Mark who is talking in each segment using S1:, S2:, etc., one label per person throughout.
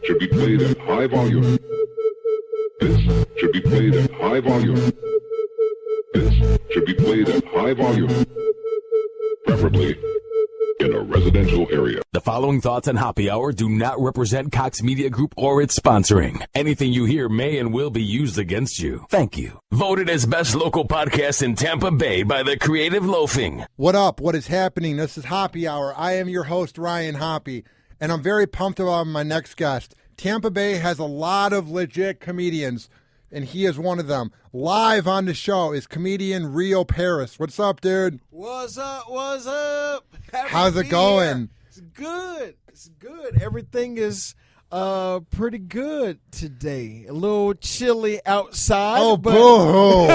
S1: should be played at high volume. This should be played at high volume. This should be played at high volume. Preferably in a residential area.
S2: The following thoughts on Hoppe Hour do not represent Cox Media Group or its sponsoring. Anything you hear may and will be used against you. Thank you. Voted as best local podcast in Tampa Bay by the Creative Loafing.
S3: What up? What is happening? This is Hoppe Hour. I am your host, Ryan Hoppe, and I'm very pumped about my next guest. Tampa Bay has a lot of legit comedians, and he is one of them. Live on the show is comedian Rio Paris. What's up, dude?
S4: What's up? What's up?
S3: How's it going?
S4: It's good. It's good. Everything is pretty good today. A little chilly outside.
S3: Oh,
S4: but
S3: boo!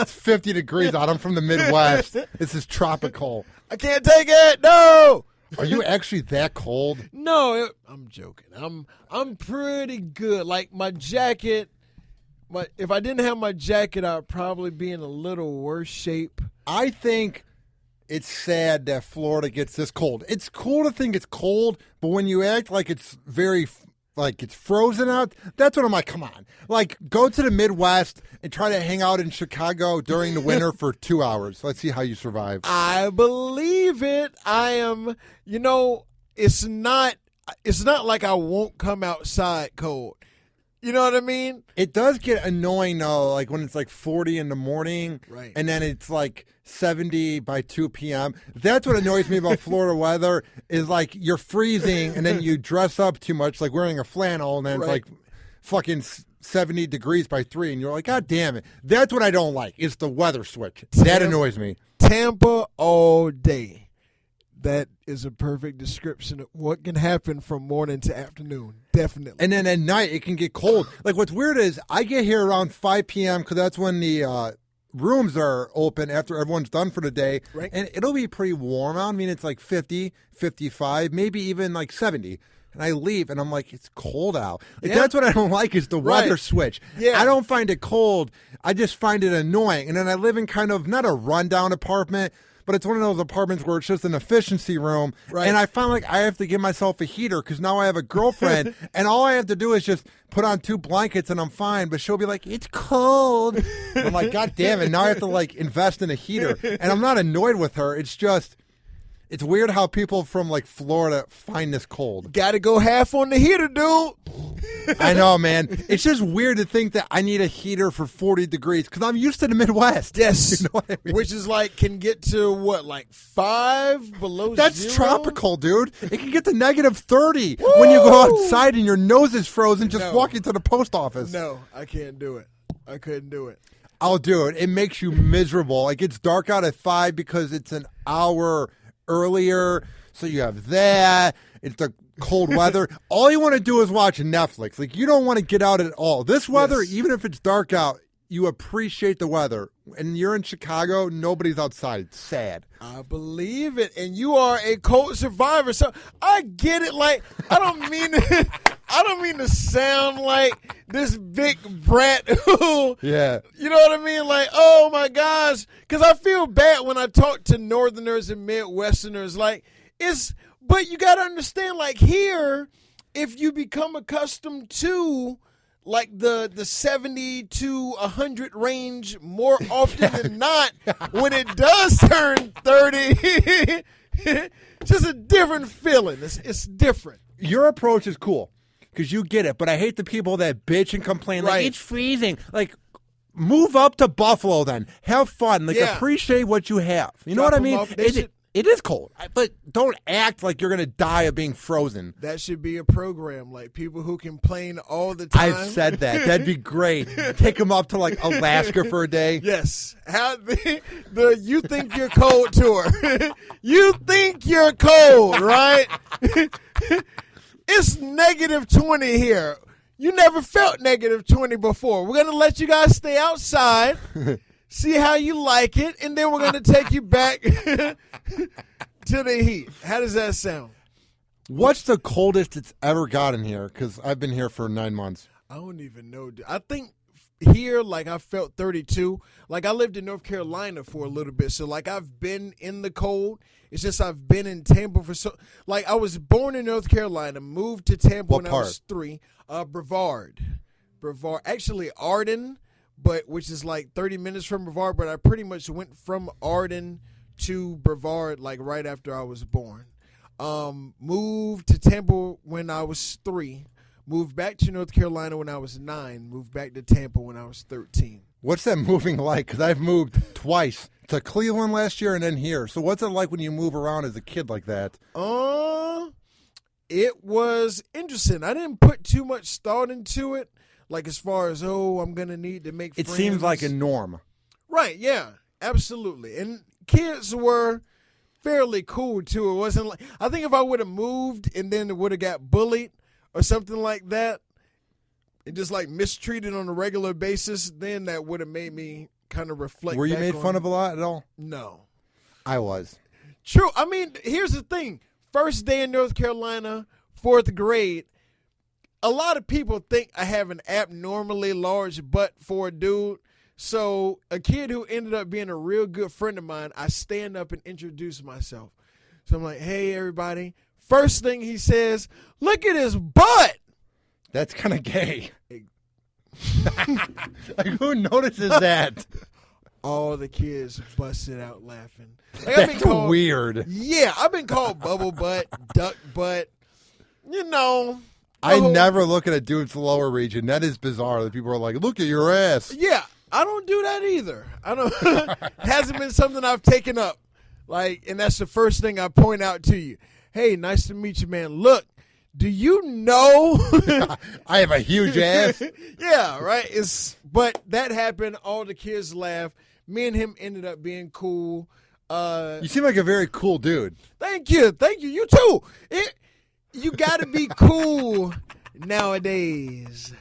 S3: It's 50 degrees out. I'm from the Midwest. This is tropical.
S4: I can't take it. No.
S3: Are you actually that cold?
S4: No, I'm joking. I'm pretty good. Like my jacket. If I didn't have my jacket, I'd probably be in a little worse shape.
S3: I think it's sad that Florida gets this cold. It's cool to think it's cold, but when you act like it's it's frozen out, that's when I'm like, come on. Like, go to the Midwest and try to hang out in Chicago during the winter for 2 hours. Let's see how you survive.
S4: I believe it. I am, it's not like I won't come outside cold. You know what I mean?
S3: It does get annoying, though, like when it's like 40 in the morning,
S4: right,
S3: and then it's like 70 by 2 p.m. That's what annoys me about Florida weather is like you're freezing, and then you dress up too much, like wearing a flannel, and then it's like fucking 70 degrees by 3, and you're like, God damn it. That's what I don't like, is the weather switch. That annoys me.
S4: Tampa all day. That is a perfect description of what can happen from morning to afternoon. Definitely.
S3: And then at night, it can get cold. Like, what's weird is I get here around 5 p.m. because that's when the rooms are open after everyone's done for the day.
S4: Right.
S3: And it'll be pretty warm out. I mean, it's like 50, 55, maybe even like 70. And I leave, and I'm like, it's cold out. Like, that's what I don't like is the weather switch.
S4: Yeah.
S3: I don't find it cold. I just find it annoying. And then I live in kind of not a rundown apartment, but it's one of those apartments where it's just an efficiency room. Right. And I find like I have to give myself a heater because now I have a girlfriend, and all I have to do is just put on 2 blankets and I'm fine. But she'll be like, it's cold. I'm like, God damn it. Now I have to like invest in a heater. And I'm not annoyed with her. It's just, it's weird how people from like Florida find this cold.
S4: Got to go half on the heater, dude.
S3: I know, man. It's just weird to think that I need a heater for 40 degrees because I'm used to the Midwest.
S4: Yes.
S3: You know what I mean?
S4: Which is like, can get to what, like 5 below
S3: That's
S4: 0?
S3: tropical, dude. It can get to negative 30 when you go outside and your nose is frozen just walking to the post office.
S4: No, I can't do it. I couldn't do it.
S3: I'll do it. It makes you miserable. Like, it's dark out at 5 because it's an hour earlier, so you have that. It's the cold weather. All you want to do is watch Netflix. Like, you don't want to get out at all. This weather, even if it's dark out, you appreciate the weather. And you're in Chicago, nobody's outside. It's sad.
S4: I believe it. And you are a cold survivor. So I get it. Like, I don't mean to sound like this big brat who,
S3: yeah,
S4: you know what I mean? Like, oh my gosh. Because I feel bad when I talk to Northerners and Midwesterners. Like, but you got to understand, like, here, if you become accustomed to like the 70 to 100 range more often than not, when it does turn 30, it's just a different feeling. It's different.
S3: Your approach is cool because you get it, but I hate the people that bitch and complain like it's freezing. Like, move up to Buffalo then. Have fun. Like, appreciate what you have. You know what I mean? It is cold, but don't act like you're going to die of being frozen.
S4: That should be a program, like people who complain all the time.
S3: I've said that. That'd be great. Take them up to, like, Alaska for a day.
S4: Yes. The You Think You're Cold tour. You think you're cold, right? It's negative 20 here. You never felt negative 20 before. We're going to let you guys stay outside. See how you like it, and then we're going to take you back to the heat. How does that sound?
S3: What's the coldest it's ever gotten here? Because I've been here for 9 months.
S4: I don't even know. I think here, like I felt 32. Like I lived in North Carolina for a little bit, so like I've been in the cold. It's just I've been in Tampa for so. Like I was born in North Carolina, moved to Tampa
S3: What
S4: when
S3: part?
S4: I was 3. Brevard, actually Arden, but which is like 30 minutes from Brevard. But I pretty much went from Arden to Brevard like right after I was born. Moved to Tampa when I was 3. Moved back to North Carolina when I was 9. Moved back to Tampa when I was 13.
S3: What's that moving like? Because I've moved twice to Cleveland last year and then here. So what's it like when you move around as a kid like that?
S4: It was interesting. I didn't put too much thought into it. Like as far as, I'm going to need to make
S3: It
S4: friends.
S3: seems like a norm.
S4: Right, yeah, absolutely. And kids were fairly cool, too. It wasn't like, I think if I would have moved and then would have got bullied or something like that, and just like mistreated on a regular basis, then that would have made me kind of reflect.
S3: Were you
S4: back
S3: made
S4: on
S3: fun of a lot at all?
S4: No.
S3: I was.
S4: True. I mean, here's the thing. First day in North Carolina, 4th grade, a lot of people think I have an abnormally large butt for a dude. So a kid who ended up being a real good friend of mine, I stand up and introduce myself. So I'm like, hey, everybody. First thing he says, look at his butt.
S3: That's kind of gay. Like, who notices that?
S4: All the kids busted out laughing. Like,
S3: That's weird.
S4: Yeah, I've been called bubble butt, duck butt. You know.
S3: I never look at a dude's lower region. That is bizarre. That people are like, look at your ass.
S4: Yeah, I don't do that either. I don't. Hasn't been something I've taken up. Like, and that's the first thing I point out to you. Hey, nice to meet you, man. Look, do you know?
S3: I have a huge ass.
S4: Yeah, right. But that happened. All the kids laughed. Me and him ended up being cool.
S3: You seem like a very cool dude.
S4: Thank you. You too. You got to be cool nowadays.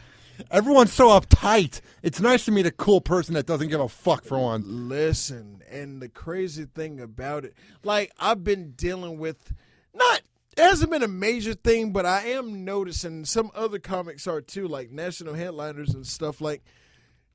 S3: Everyone's so uptight. It's nice to meet a cool person that doesn't give a fuck for once.
S4: Listen, and the crazy thing about it, like I've been dealing with, it hasn't been a major thing, but I am noticing some other comics are too, like national headliners and stuff, like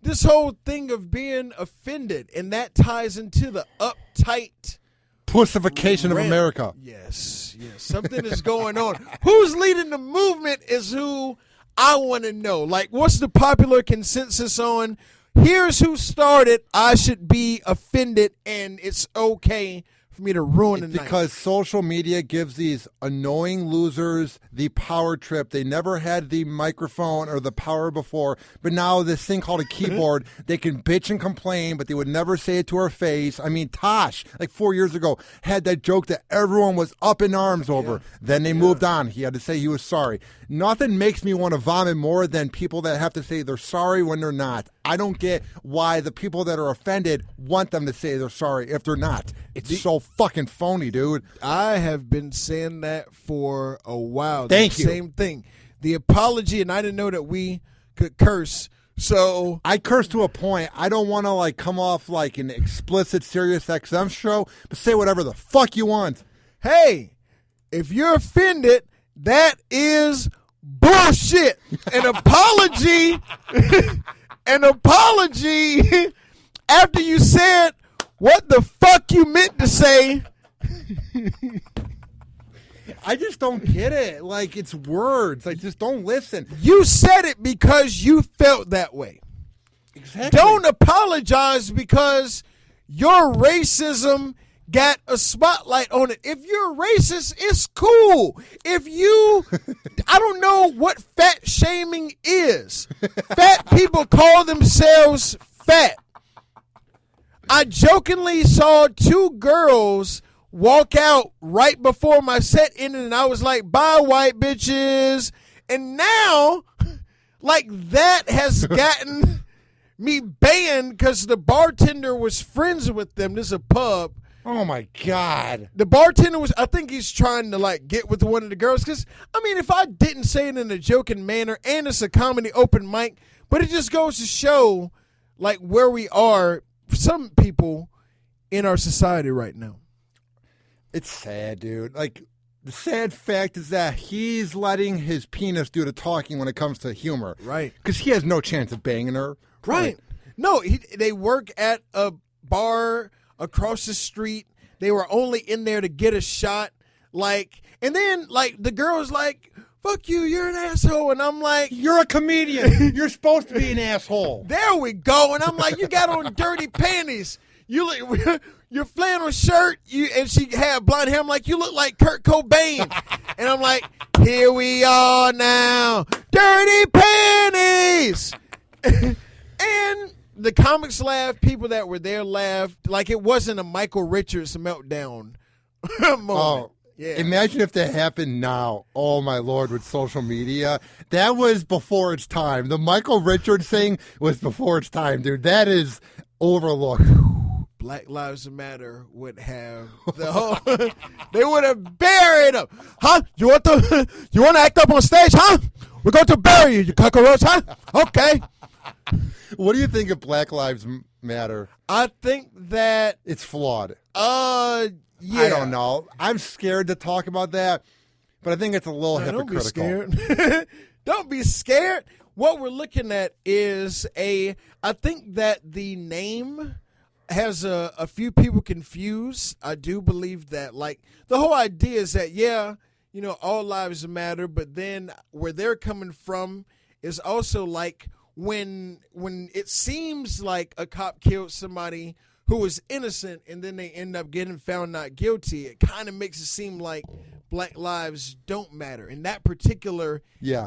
S4: this whole thing of being offended, and that ties into the uptight
S3: Pussification of
S4: rant.
S3: America.
S4: Yes, something is going on. Who's leading the movement is who I want to know. Like, what's the popular consensus on? Here's who started. I should be offended, and it's okay for me to ruin the night.
S3: Because social media gives these annoying losers the power trip. They never had the microphone or the power before, but now this thing called a keyboard, they can bitch and complain, but they would never say it to her face. I mean, Tosh, like 4 years ago, had that joke that everyone was up in arms over. Yeah. Then they moved on. He had to say he was sorry. Nothing makes me want to vomit more than people that have to say they're sorry when they're not. I don't get why the people that are offended want them to say they're sorry if they're not. It's so fucking phony, dude.
S4: I have been saying that for a while.
S3: Thank you.
S4: Same thing. The apology, and I didn't know that we could curse. So
S3: I curse to a point. I don't want to like come off like an explicit Sirius XM show, but say whatever the fuck you want.
S4: Hey, if you're offended, that is bullshit. An apology, after you said what the fuck you meant to say.
S3: I just don't get it. Like, it's words. Like, just don't listen.
S4: You said it because you felt that way.
S3: Exactly.
S4: Don't apologize because your racism got a spotlight on it. If you're racist, it's cool. If you, I don't know what fat shaming is. Fat people call themselves fat. I jokingly saw 2 girls walk out right before my set ended, and I was like, bye, white bitches. And now, like, that has gotten me banned because the bartender was friends with them. This is a pub.
S3: Oh, my God.
S4: The bartender was, I think he's trying to, like, get with one of the girls. Because, I mean, if I didn't say it in a joking manner, and it's a comedy open mic, but it just goes to show, like, where we are, some people in our society right now.
S3: It's sad, dude. Like, the sad fact is that he's letting his penis do the talking when it comes to humor.
S4: Right.
S3: Because he has no chance of banging her.
S4: Right. No, they work at a bar across the street. They were only in there to get a shot. Like, and then, like, the girl's like, fuck you, you're an asshole. And I'm like,
S3: you're a comedian. You're supposed to be an asshole.
S4: There we go. And I'm like, you got on dirty panties. Your flannel shirt, and she had blonde hair. I'm like, you look like Kurt Cobain. And I'm like, here we are now, dirty panties. And the comics laughed. People that were there laughed. Like it wasn't a Michael Richards meltdown moment.
S3: Oh,
S4: yeah.
S3: Imagine if that happened now. Oh, my Lord, with social media. That was before its time. The Michael Richards thing was before its time, dude. That is overlooked.
S4: Black Lives Matter would have the whole. They would have buried him, huh? You want to act up on stage, huh? We're going to bury you, you cockroach, huh? Okay.
S3: What do you think of Black Lives Matter?
S4: I think that
S3: it's flawed.
S4: Yeah.
S3: I don't know. I'm scared to talk about that, but I think it's a little hypocritical.
S4: Don't be scared. Don't be scared. What we're looking at is I think that the name has a few people confused. I do believe that, like, the whole idea is that, yeah, you know, all lives matter, but then where they're coming from is also like when it seems like a cop killed somebody who was innocent and then they end up getting found not guilty, it kind of makes it seem like black lives don't matter in that particular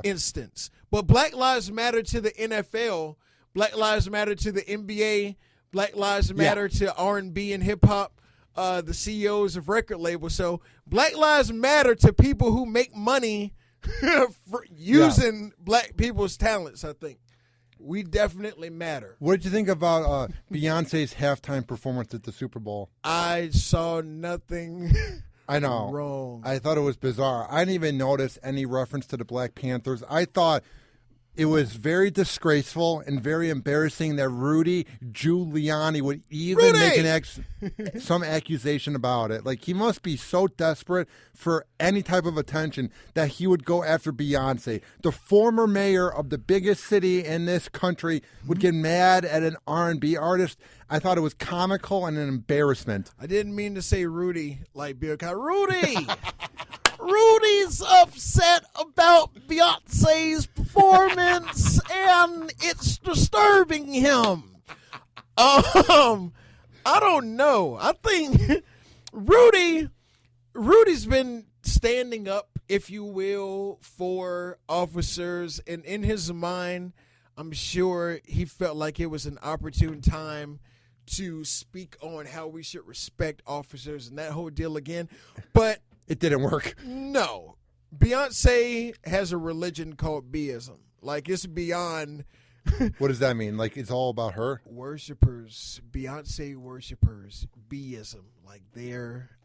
S4: instance. But black lives matter to the NFL, black lives matter to the NBA, Black Lives Matter to R&B and hip hop, the CEOs of record labels. So Black Lives Matter to people who make money for using black people's talents, I think. We definitely matter.
S3: What did you think about Beyonce's halftime performance at the Super Bowl?
S4: I saw nothing
S3: I know.
S4: wrong.
S3: I thought it was bizarre. I didn't even notice any reference to the Black Panthers. I thought it was very disgraceful and very embarrassing that Rudy Giuliani would even make some accusation about it. Like, he must be so desperate for any type of attention that he would go after Beyonce. The former mayor of the biggest city in this country would get mad at an R&B artist. I thought it was comical and an embarrassment.
S4: I didn't mean to say Rudy like Bill Cosby. Rudy! Rudy's upset about Beyonce's performance, and it's disturbing him. I don't know. I think Rudy's been standing up, if you will, for officers, and in his mind, I'm sure he felt like it was an opportune time to speak on how we should respect officers and that whole deal again. But
S3: it didn't work.
S4: No. Beyonce has a religion called Beyism. Like, it's beyond.
S3: What does that mean? Like, it's all about her?
S4: Worshippers, Beyonce worshippers, Beyism. Like,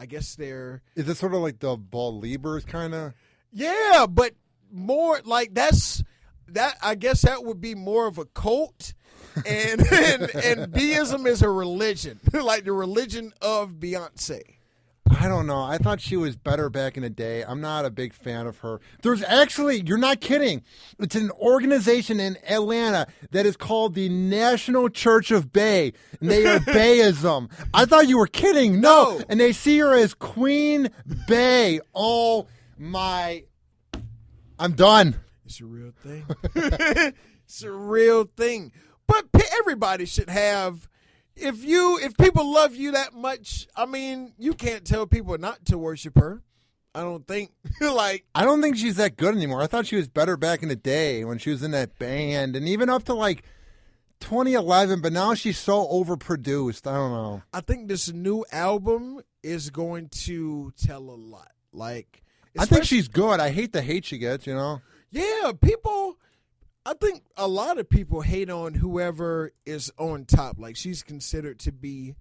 S4: I guess they're.
S3: Is it sort of like the Beliebers kind of?
S4: Yeah, but more like I guess that would be more of a cult. And Beyism is a religion, like the religion of Beyonce.
S3: I don't know. I thought she was better back in the day. I'm not a big fan of her. There's actually, you're not kidding, it's an organization in Atlanta that is called the National Church of Bay, and they are Bayism. I thought you were kidding. No. And they see her as Queen Bay. Oh, my. I'm done.
S4: It's a real thing. It's a real thing. But everybody should have. If people love you that much, I mean, you can't tell people not to worship her. I don't think. I
S3: don't think she's that good anymore. I thought she was better back in the day when she was in that band, and even up to like 2011. But now she's so overproduced. I don't know.
S4: I think this new album is going to tell a lot. Like,
S3: I think she's good. I hate the hate she gets. You know.
S4: Yeah, people. I think a lot of people hate on whoever is on top. Like, she's considered to be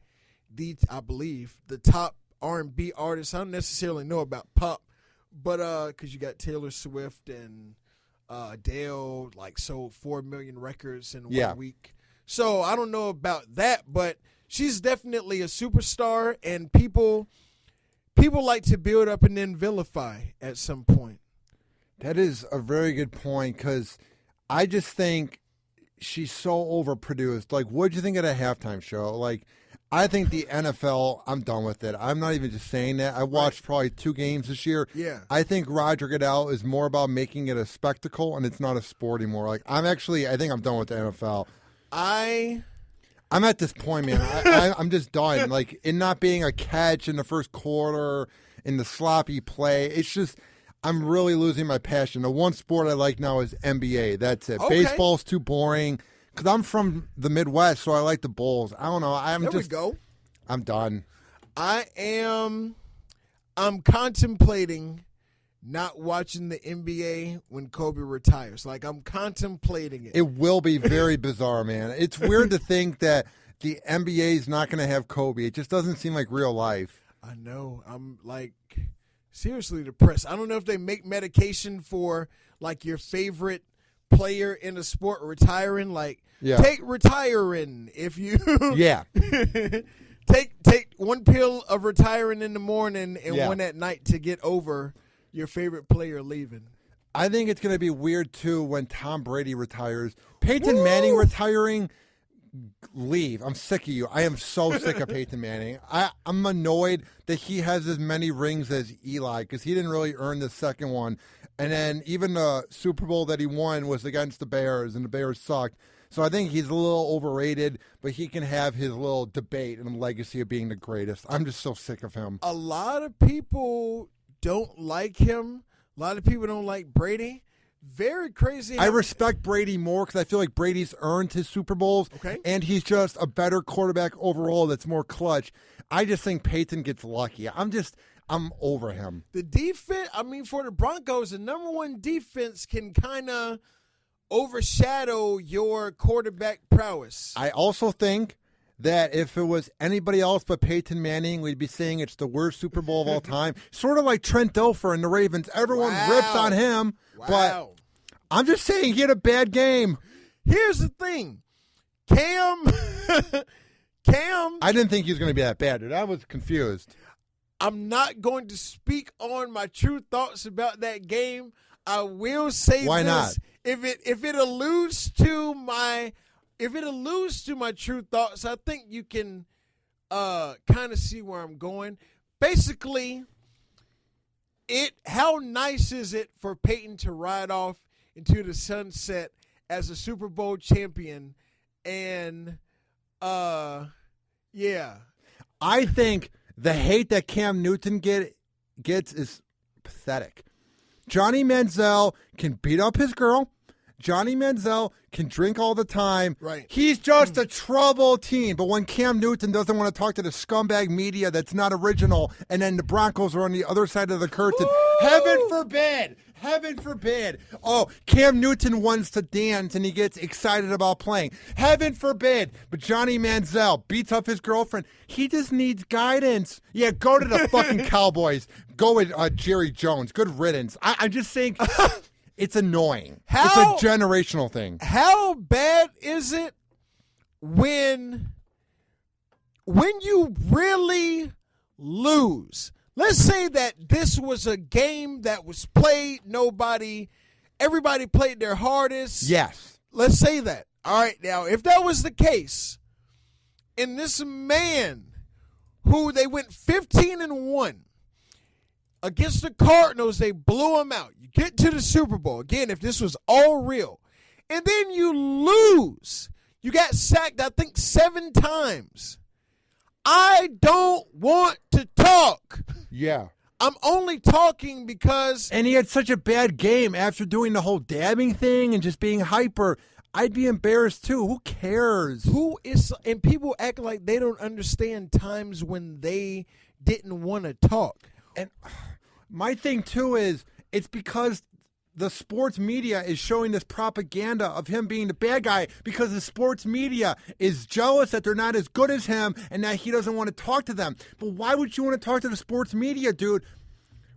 S4: I believe, the top R&B artist. I don't necessarily know about pop, but because you got Taylor Swift and Adele, like, sold 4 million records in 1 week. So I don't know about that, but she's definitely a superstar, and people people like to build up and then vilify at some point.
S3: That is a very good point because I just think she's so overproduced. Like, what'd you think of the halftime show? Like, I think the NFL, I'm done with it. I'm not even just saying that. I watched probably 2 games this year.
S4: Yeah.
S3: I think Roger Goodell is more about making it a spectacle, and it's not a sport anymore. Like, I think I'm done with the NFL. I'm at this point, man. I'm just done. Like, it not being a catch in the first quarter, in the sloppy play. It's just, I'm really losing my passion. The one sport I like now is NBA. That's it.
S4: Okay.
S3: Baseball's too boring. Because I'm from the Midwest, so I like the Bulls. I don't know.
S4: There we go.
S3: I'm done.
S4: I'm contemplating not watching the NBA when Kobe retires. Like, I'm contemplating it.
S3: It will be very bizarre, man. It's weird to think that the NBA is not going to have Kobe. It just doesn't seem like real life.
S4: I know. I'm, like, seriously depressed. I don't know if they make medication for, like, your favorite player in a sport retiring. Like, take retiring if you take one pill of retiring in the morning and one at night to get over your favorite player leaving.
S3: I think it's going to be weird too when Tom Brady retires. Peyton Manning retiring, leave. I'm sick of you. I am so sick of Peyton Manning. I'm annoyed that he has as many rings as Eli because he didn't really earn the second one. And then even the Super Bowl that he won was against the Bears, and the Bears sucked. So I think he's a little overrated, but he can have his little debate and legacy of being the greatest. I'm just so sick of him.
S4: A lot of people don't like him. A lot of people don't like Brady. Very crazy.
S3: I respect Brady more because I feel like Brady's earned his Super Bowls, and he's just a better quarterback overall that's more clutch. I just think Peyton gets lucky. I'm over him.
S4: The defense, I mean, for the Broncos, the number one defense can kind of overshadow your quarterback prowess.
S3: I also think that if it was anybody else but Peyton Manning, we'd be saying it's the worst Super Bowl of all time. Sort of like Trent Dilfer and the Ravens. Everyone rips on him, but I'm just saying he had a bad game.
S4: Here's the thing. Cam,
S3: I didn't think he was going to be that bad, dude. I was confused.
S4: I'm not going to speak on my true thoughts about that game. I will say
S3: Why
S4: this.
S3: not?
S4: If it alludes to my true thoughts, I think you can kind of see where I'm going. Basically, how nice is it for Peyton to ride off into the sunset as a Super Bowl champion? And
S3: I think the hate that Cam Newton gets is pathetic. Johnny Manziel can beat up his girl. Johnny Manziel can drink all the time.
S4: Right.
S3: He's just a trouble teen. But when Cam Newton doesn't want to talk to the scumbag media that's not original, and then the Broncos are on the other side of the curtain, heaven forbid. Heaven forbid. Oh, Cam Newton wants to dance and he gets excited about playing. Heaven forbid. But Johnny Manziel beats up his girlfriend. He just needs guidance. Yeah, go to the fucking Cowboys. Go with Jerry Jones. Good riddance. I just think it's annoying. It's a generational thing.
S4: How bad is it when you really lose? Let's say that this was a game that was played. Everybody played their hardest.
S3: Yes.
S4: Let's say that. All right. Now, if that was the case, and this man who they went 15-1 against the Cardinals, they blew him out. You get to the Super Bowl. Again, if this was all real, and then you lose, you got sacked, I think, 7 times. I don't want to talk.
S3: Yeah.
S4: I'm only talking because...
S3: And he had such a bad game after doing the whole dabbing thing and just being hyper. I'd be embarrassed too. Who cares?
S4: And people act like they don't understand times when they didn't want to talk.
S3: And my thing too is it's because the sports media is showing this propaganda of him being the bad guy because the sports media is jealous that they're not as good as him and that he doesn't want to talk to them. But why would you want to talk to the sports media, dude?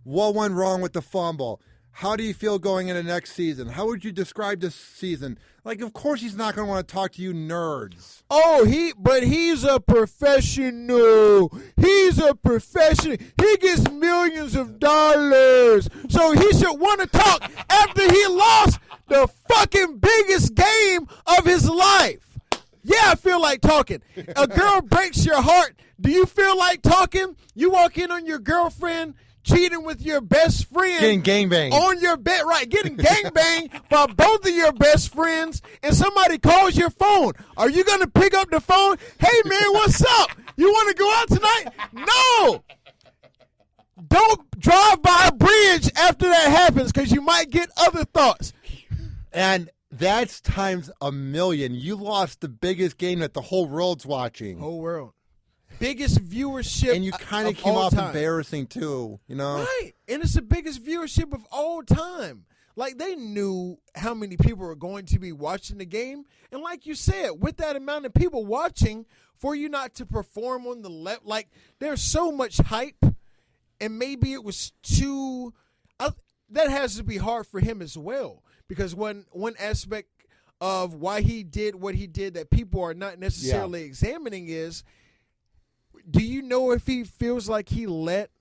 S3: What went wrong with the fumble? how do you feel going into next season? How would you describe this season? Like, of course he's not going to want to talk to you nerds.
S4: Oh, he's a professional. He's a professional. He gets millions of dollars. So he should want to talk after he lost the fucking biggest game of his life. Yeah, I feel like talking. A girl breaks your heart. Do you feel like talking? You walk in on your girlfriend cheating with your best friend.
S3: Getting gangbanged.
S4: On your bed, right. Getting gangbanged by both of your best friends, and somebody calls your phone. Are you going to pick up the phone? Hey, man, what's up? You want to go out tonight? No. Don't drive by a bridge after that happens because you might get other thoughts.
S3: And that's times a million. You lost the biggest game that the whole world's watching.
S4: Whole world. Biggest viewership,
S3: and you kind of came
S4: all
S3: off
S4: time.
S3: Embarrassing too, you know?
S4: Right, and it's the biggest viewership of all time. Like, they knew how many people were going to be watching the game, and like you said, with that amount of people watching, for you not to perform on the left, like, there's so much hype, and maybe it was too. That has to be hard for him as well, because one aspect of why he did what he did that people are not necessarily examining is, do you know if he feels like he let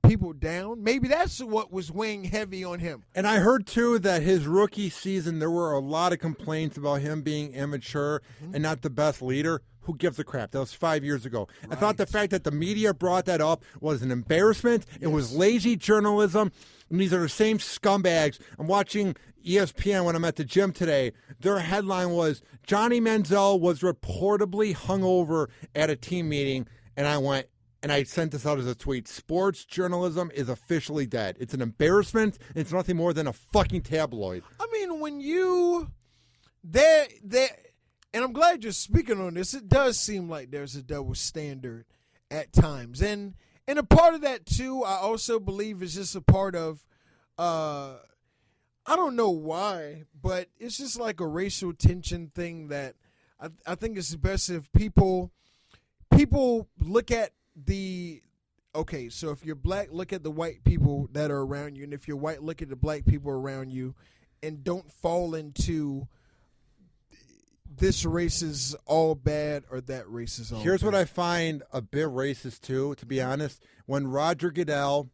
S4: people down? Maybe that's what was weighing heavy on him.
S3: And I heard, too, that his rookie season, there were a lot of complaints about him being immature and not the best leader. Who gives a crap? That was 5 years ago. Right. I thought the fact that the media brought that up was an embarrassment. Yes. It was lazy journalism. And these are the same scumbags. I'm watching ESPN when I'm at the gym today. Their headline was, Johnny Manziel was reportedly hungover at a team meeting. And I went, and I sent this out as a tweet, sports journalism is officially dead. It's an embarrassment. It's nothing more than a fucking tabloid.
S4: I mean, when you, and I'm glad you're speaking on this, it does seem like there's a double standard at times. And a part of that, too, I also believe is just a part of, I don't know why, but it's just like a racial tension thing that I think it's best if people look at so if you're black, look at the white people that are around you, and if you're white, look at the black people around you, and don't fall into this race is all bad or that race is all
S3: Here's
S4: bad.
S3: what I find a bit racist, too, to be honest. When Roger Goodell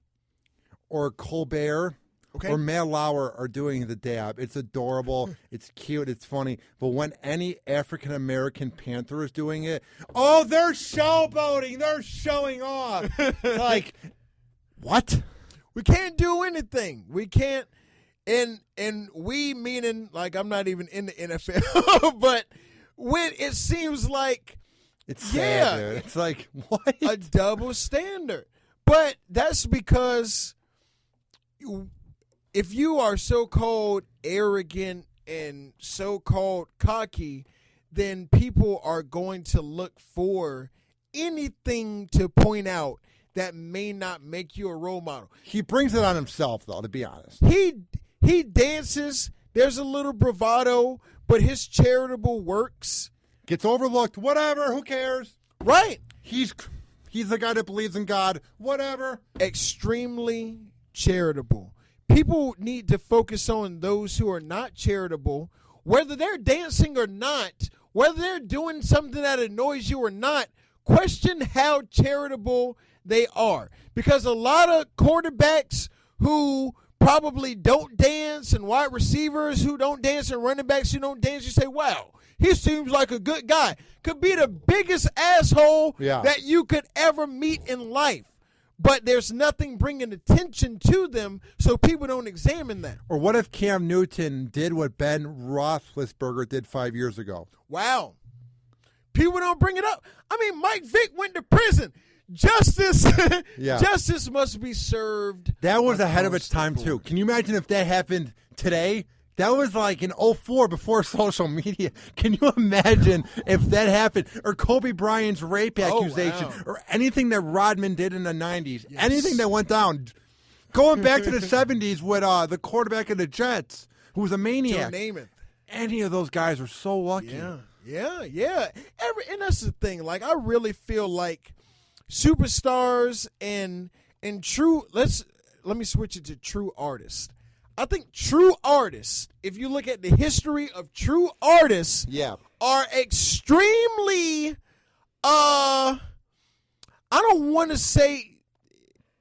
S3: or Colbert or Matt Lauer are doing the dab, it's adorable, it's cute, it's funny. But when any African-American Panther is doing it, oh, they're showboating, they're showing off. It's like, what?
S4: We can't do anything. We can't, and we meaning, like, I'm not even in the NFL, but when it seems like,
S3: it's sad, dude. It's like, what?
S4: A double standard. But that's because if you are so-called arrogant and so-called cocky, then people are going to look for anything to point out that may not make you a role model.
S3: He brings it on himself, though, to be honest.
S4: He dances. There's a little bravado, but his charitable works
S3: gets overlooked. Whatever. Who cares?
S4: Right.
S3: He's the guy that believes in God. Whatever.
S4: Extremely charitable. People need to focus on those who are not charitable, whether they're dancing or not, whether they're doing something that annoys you or not. Question how charitable they are. Because a lot of quarterbacks who probably don't dance and wide receivers who don't dance and running backs who don't dance, you say, wow, he seems like a good guy. Could be the biggest asshole that you could ever meet in life. But there's nothing bringing attention to them, so people don't examine that.
S3: Or what if Cam Newton did what Ben Roethlisberger did 5 years ago?
S4: Wow. People don't bring it up. I mean, Mike Vick went to prison. Justice justice must be served.
S3: That was ahead of its time, too. Can you imagine if that happened today? That was like in 2004 before social media. Can you imagine if that happened? Or Kobe Bryant's rape accusation or anything that Rodman did in the 90s. Yes. Anything that went down. Going back to the 70s with the quarterback of the Jets who was a maniac.
S4: Joe Namath.
S3: Any of those guys are so lucky.
S4: Yeah. And that's the thing. Like, I really feel like superstars and true, let me switch it to true artists. I think true artists, if you look at the history of true artists, are extremely, I don't want to say,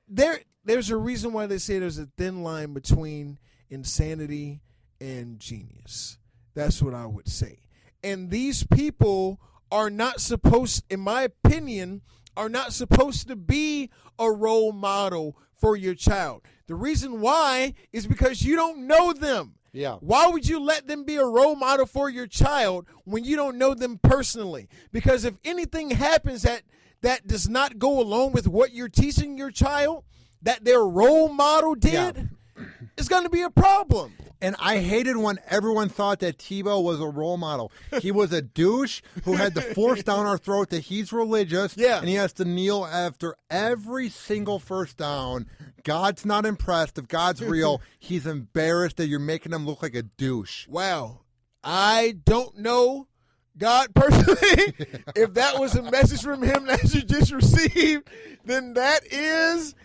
S4: there's a reason why they say there's a thin line between insanity and genius. That's what I would say. And these people are not supposed, in my opinion, are not supposed to be a role model for your child. The reason why is because you don't know them.
S3: Yeah.
S4: Why would you let them be a role model for your child when you don't know them personally? Because if anything happens that does not go along with what you're teaching your child, that their role model did, it's going to be a problem.
S3: And I hated when everyone thought that Tebow was a role model. He was a douche who had to force down our throat that he's religious and he has to kneel after every single first down. God's not impressed. If God's real, he's embarrassed that you're making him look like a douche.
S4: Wow. I don't know God personally. If that was a message from him that you just received, then that is...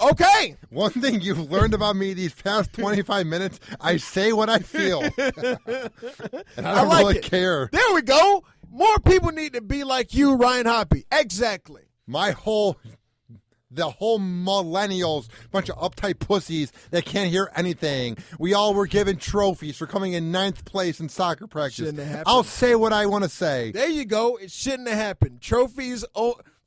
S4: okay.
S3: One thing you've learned about me these past 25 minutes, I say what I feel. And I don't really care.
S4: There we go. More people need to be like you, Ryan Hoppe. Exactly.
S3: The whole millennials, bunch of uptight pussies that can't hear anything. We all were given trophies for coming in 9th place in soccer practice.
S4: Shouldn't have happened.
S3: I'll say what I want to say.
S4: There you go. It shouldn't have happened. Trophies...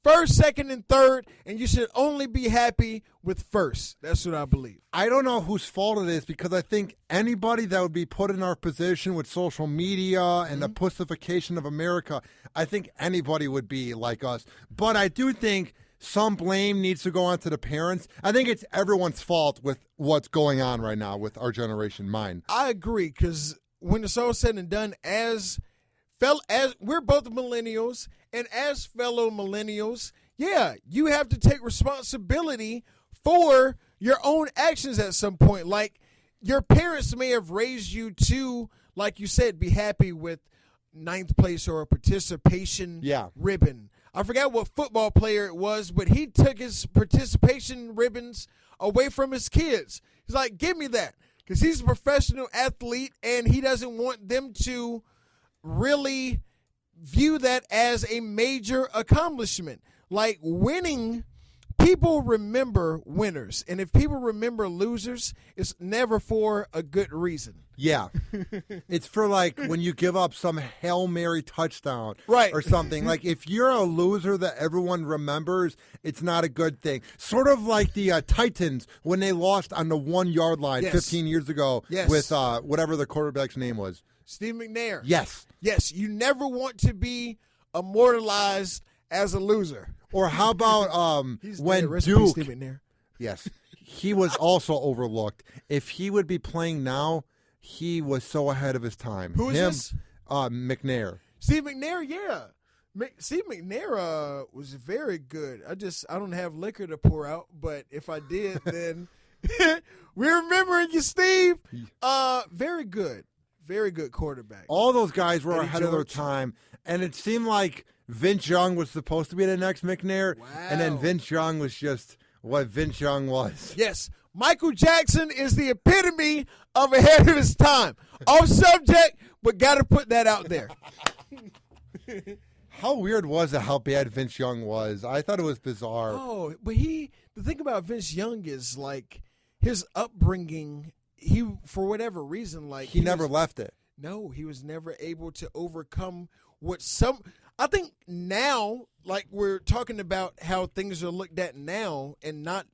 S4: first, second, and third, and you should only be happy with first. That's what I believe.
S3: I don't know whose fault it is because I think anybody that would be put in our position with social media and the pussification of America, I think anybody would be like us. But I do think some blame needs to go on to the parents. I think it's everyone's fault with what's going on right now with our generation, mine.
S4: I agree, because when it's all said and done, as we're both millennials, and as fellow millennials, you have to take responsibility for your own actions at some point. Like, your parents may have raised you to, like you said, be happy with 9th place or a participation ribbon. I forgot what football player it was, but he took his participation ribbons away from his kids. He's like, give me that, because he's a professional athlete, and he doesn't want them to really view that as a major accomplishment. Like, winning, people remember winners, and if people remember losers, it's never for a good reason.
S3: Yeah. It's for, like, when you give up some Hail Mary touchdown or something. Like, if you're a loser that everyone remembers, it's not a good thing. Sort of like the Titans when they lost on the 1-yard line 15 years ago with whatever the quarterback's name was.
S4: Steve McNair.
S3: Yes.
S4: Yes, you never want to be immortalized as a loser.
S3: Or how about when Duke... Steve McNair. Yes. He was also overlooked. If he would be playing now, he was so ahead of his time.
S4: Who is this?
S3: McNair.
S4: Steve McNair, yeah. Steve McNair was very good. I don't have liquor to pour out, but if I did, then we're remembering you, Steve. Very good. Very good quarterback.
S3: All those guys were ahead of their time, and it seemed like Vince Young was supposed to be the next McNair, and then Vince Young was just what Vince Young was.
S4: Yes. Michael Jackson is the epitome of ahead of his time. Off subject, but got to put that out there.
S3: How weird was it how bad Vince Young was? I thought it was bizarre.
S4: Oh, but the thing about Vince Young is, like, his upbringing, he, for whatever reason, like...
S3: He never left it.
S4: No, he was never able to overcome what some... I think now, like, we're talking about how things are looked at now and not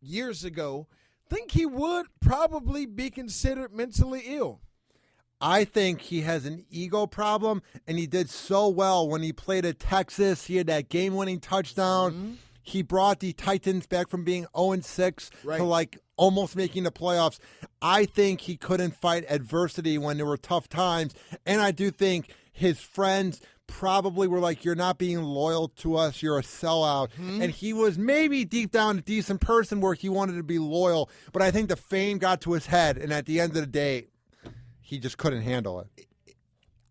S4: years ago, I think he would probably be considered mentally ill.
S3: I think he has an ego problem, and he did so well when he played at Texas. He had that game-winning touchdown. Mm-hmm. He brought the Titans back from being 0-6 to, like, almost making the playoffs. I think he couldn't fight adversity when there were tough times, and I do think his friends probably were like, you're not being loyal to us, you're a sellout. Mm-hmm. And he was maybe deep down a decent person where he wanted to be loyal, but I think the fame got to his head, and at the end of the day, he just couldn't handle it.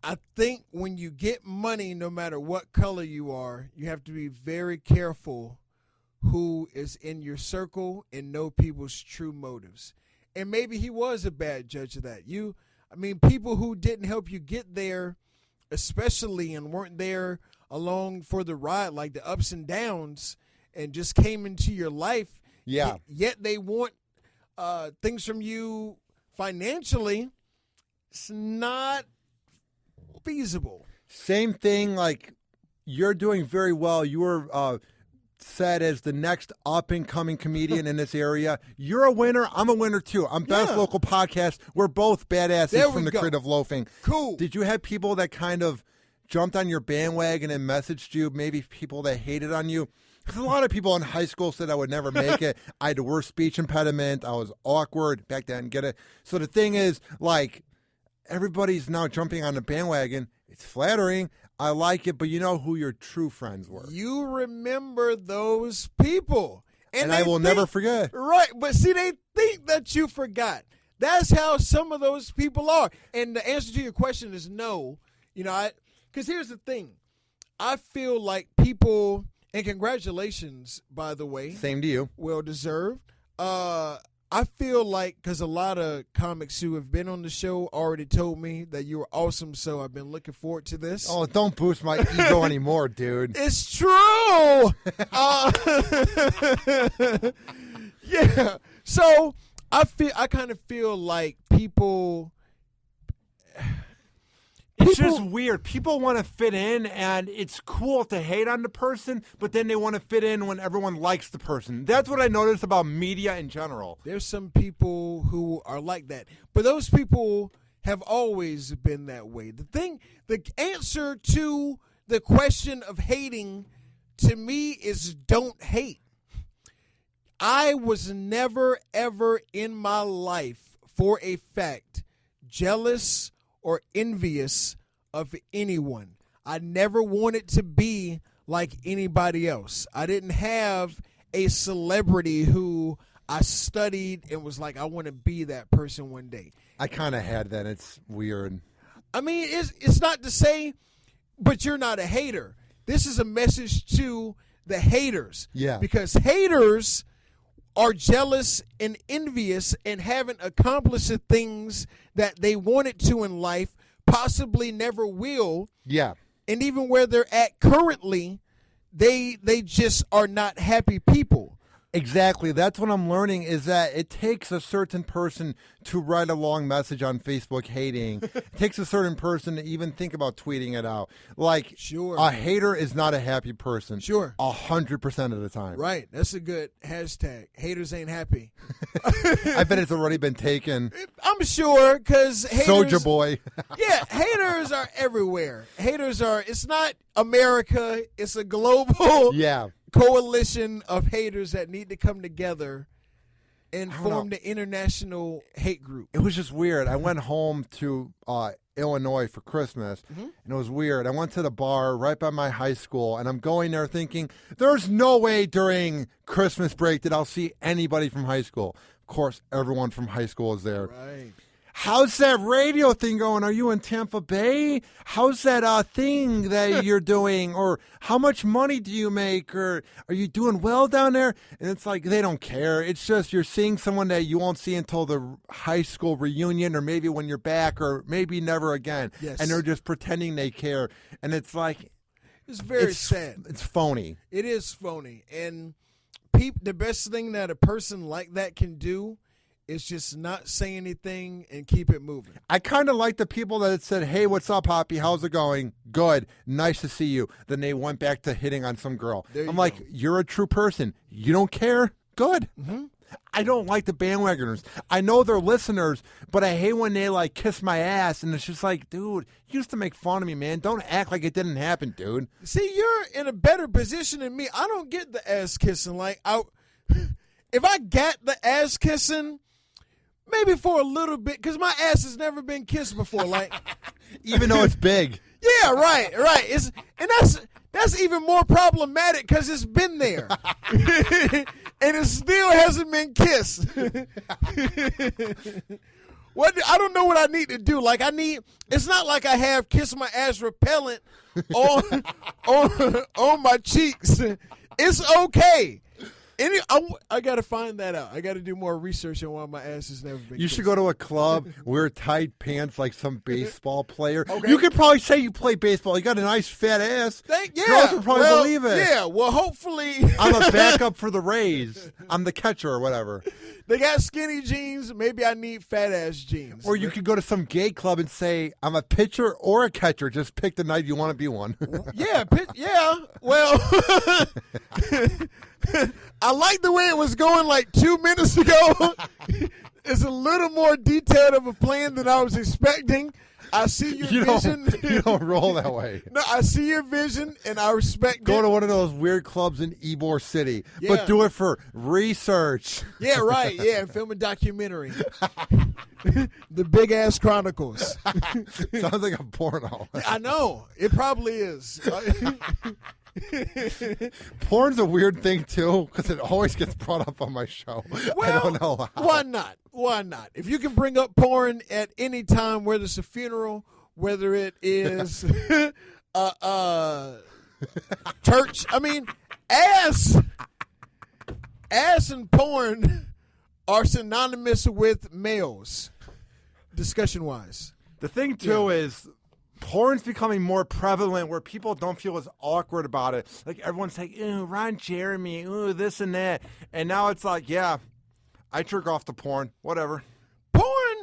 S4: I think when you get money, no matter what color you are, you have to be very careful who is in your circle and know people's true motives. And maybe he was a bad judge of that. People who didn't help you get there, especially, and weren't there along for the ride, like the ups and downs, and just came into your life.
S3: Yeah.
S4: Yet they want things from you financially. It's not feasible.
S3: Same thing, like you're doing very well. You were said as the next up-and-coming comedian in this area. You're a winner. I'm a winner, too. I'm Best Local Podcast. We're both badasses from the Creative Loafing.
S4: Cool.
S3: Did you have people that kind of jumped on your bandwagon and messaged you, maybe people that hated on you? Because a lot of people in high school said I would never make it. I had the worst speech impediment. I was awkward. Back then, get it? So the thing is, like, everybody's now jumping on the bandwagon. It's flattering. I like it, but you know who your true friends were.
S4: You remember those people.
S3: And I will never forget.
S4: Right, but see, they think that you forgot. That's how some of those people are. And the answer to your question is no. Because here's the thing. I feel like people, and congratulations, by the way.
S3: Same to you.
S4: Well deserved. I feel like, because a lot of comics who have been on the show already told me that you were awesome, so I've been looking forward to this.
S3: Oh, don't boost my ego anymore, dude.
S4: It's true. Yeah. So I kind of feel like people.
S3: It's just weird. People want to fit in, and it's cool to hate on the person, but then they want to fit in when everyone likes the person. That's what I noticed about media in general.
S4: There's some people who are like that, but those people have always been that way. The answer to the question of hating, to me, is don't hate. I was never, ever in my life, for a fact, jealous or envious of anyone. I never wanted to be like anybody else. I didn't have a celebrity who I studied and was like, I want to be that person one day.
S3: I kind of had that. It's weird.
S4: I mean, it's not to say, but you're not a hater. This is a message to the haters.
S3: Yeah.
S4: Because haters are jealous and envious and haven't accomplished the things that they wanted to in life, possibly never will.
S3: Yeah.
S4: And even where they're at currently, they just are not happy people.
S3: Exactly. That's what I'm learning, is that it takes a certain person to write a long message on Facebook hating. It takes a certain person to even think about tweeting it out. Like,
S4: sure,
S3: a hater is not a happy person.
S4: Sure.
S3: 100% of the time.
S4: Right. That's a good hashtag. Haters ain't happy.
S3: I bet it's already been taken.
S4: I'm sure, because haters.
S3: Soulja Boy.
S4: Yeah, haters are everywhere. It's not America. It's a global coalition of haters that need to come together and form the international hate group.
S3: It was just weird. I went home to Illinois for Christmas, and it was weird. I went to the bar right by my high school, and I'm going there thinking, there's no way during Christmas break that I'll see anybody from high school. Of course, everyone from high school is there.
S4: Right.
S3: How's that radio thing going? Are you in Tampa Bay? How's that thing that you're doing? Or how much money do you make? Or are you doing well down there? And it's like, they don't care. It's just you're seeing someone that you won't see until the high school reunion, or maybe when you're back, or maybe never again.
S4: Yes.
S3: And they're just pretending they care. And it's like,
S4: it's very sad.
S3: It's phony.
S4: It is phony. And the best thing that a person like that can do is just not say anything and keep it moving.
S3: I kind of like the people that said, hey, what's up, Hoppy? How's it going? Good. Nice to see you. Then they went back to hitting on some girl. I'm like, you're a true person. You don't care? Good. Mm-hmm. I don't like the bandwagoners. I know they're listeners, but I hate when they, like, kiss my ass, and it's just like, dude, you used to make fun of me, man. Don't act like it didn't happen, dude.
S4: See, you're in a better position than me. I don't get the ass kissing. Like, if I got the ass kissing, maybe for a little bit, because my ass has never been kissed before. Like,
S3: even though it's big.
S4: Yeah, right. And that's even more problematic because it's been there, and it still hasn't been kissed. I don't know what I need to do. Like, it's not like I have kiss my ass repellent on my cheeks. It's okay. I got to find that out. I got to do more research on why my ass has never been
S3: You
S4: kissed.
S3: should go to a club, wear tight pants like some baseball player.
S4: Okay.
S3: You could probably say you play baseball. You got a nice fat ass. Girls would probably believe it.
S4: Yeah, well, hopefully.
S3: I'm a backup for the Rays. I'm the catcher or whatever.
S4: They got skinny jeans. Maybe I need fat ass jeans.
S3: Or you could go to some gay club and say, I'm a pitcher or a catcher. Just pick the night you want to be one.
S4: Yeah, well, I like the way it was going like 2 minutes ago. It's a little more detailed of a plan than I was expecting. I see your vision.
S3: You don't roll that way.
S4: No, I see your vision, and I respect
S3: Go
S4: it.
S3: to one of those weird clubs in Ybor City,
S4: Yeah.
S3: but do it for research.
S4: Yeah, right. Yeah, and film a documentary. The Big Ass Chronicles.
S3: Sounds like a porno.
S4: I know. It probably is.
S3: Porn's a weird thing, too, because it always gets brought up on my show. I don't know how.
S4: Why not? Why not? If you can bring up porn at any time, whether it's a funeral, whether it is church, I mean, ass and porn are synonymous with males, discussion-wise.
S3: The thing, too, is porn's becoming more prevalent where people don't feel as awkward about it. Like, everyone's like, ooh, Ron Jeremy, ooh, this and that. And now it's like, yeah, I jerk off to porn, whatever.
S4: Porn,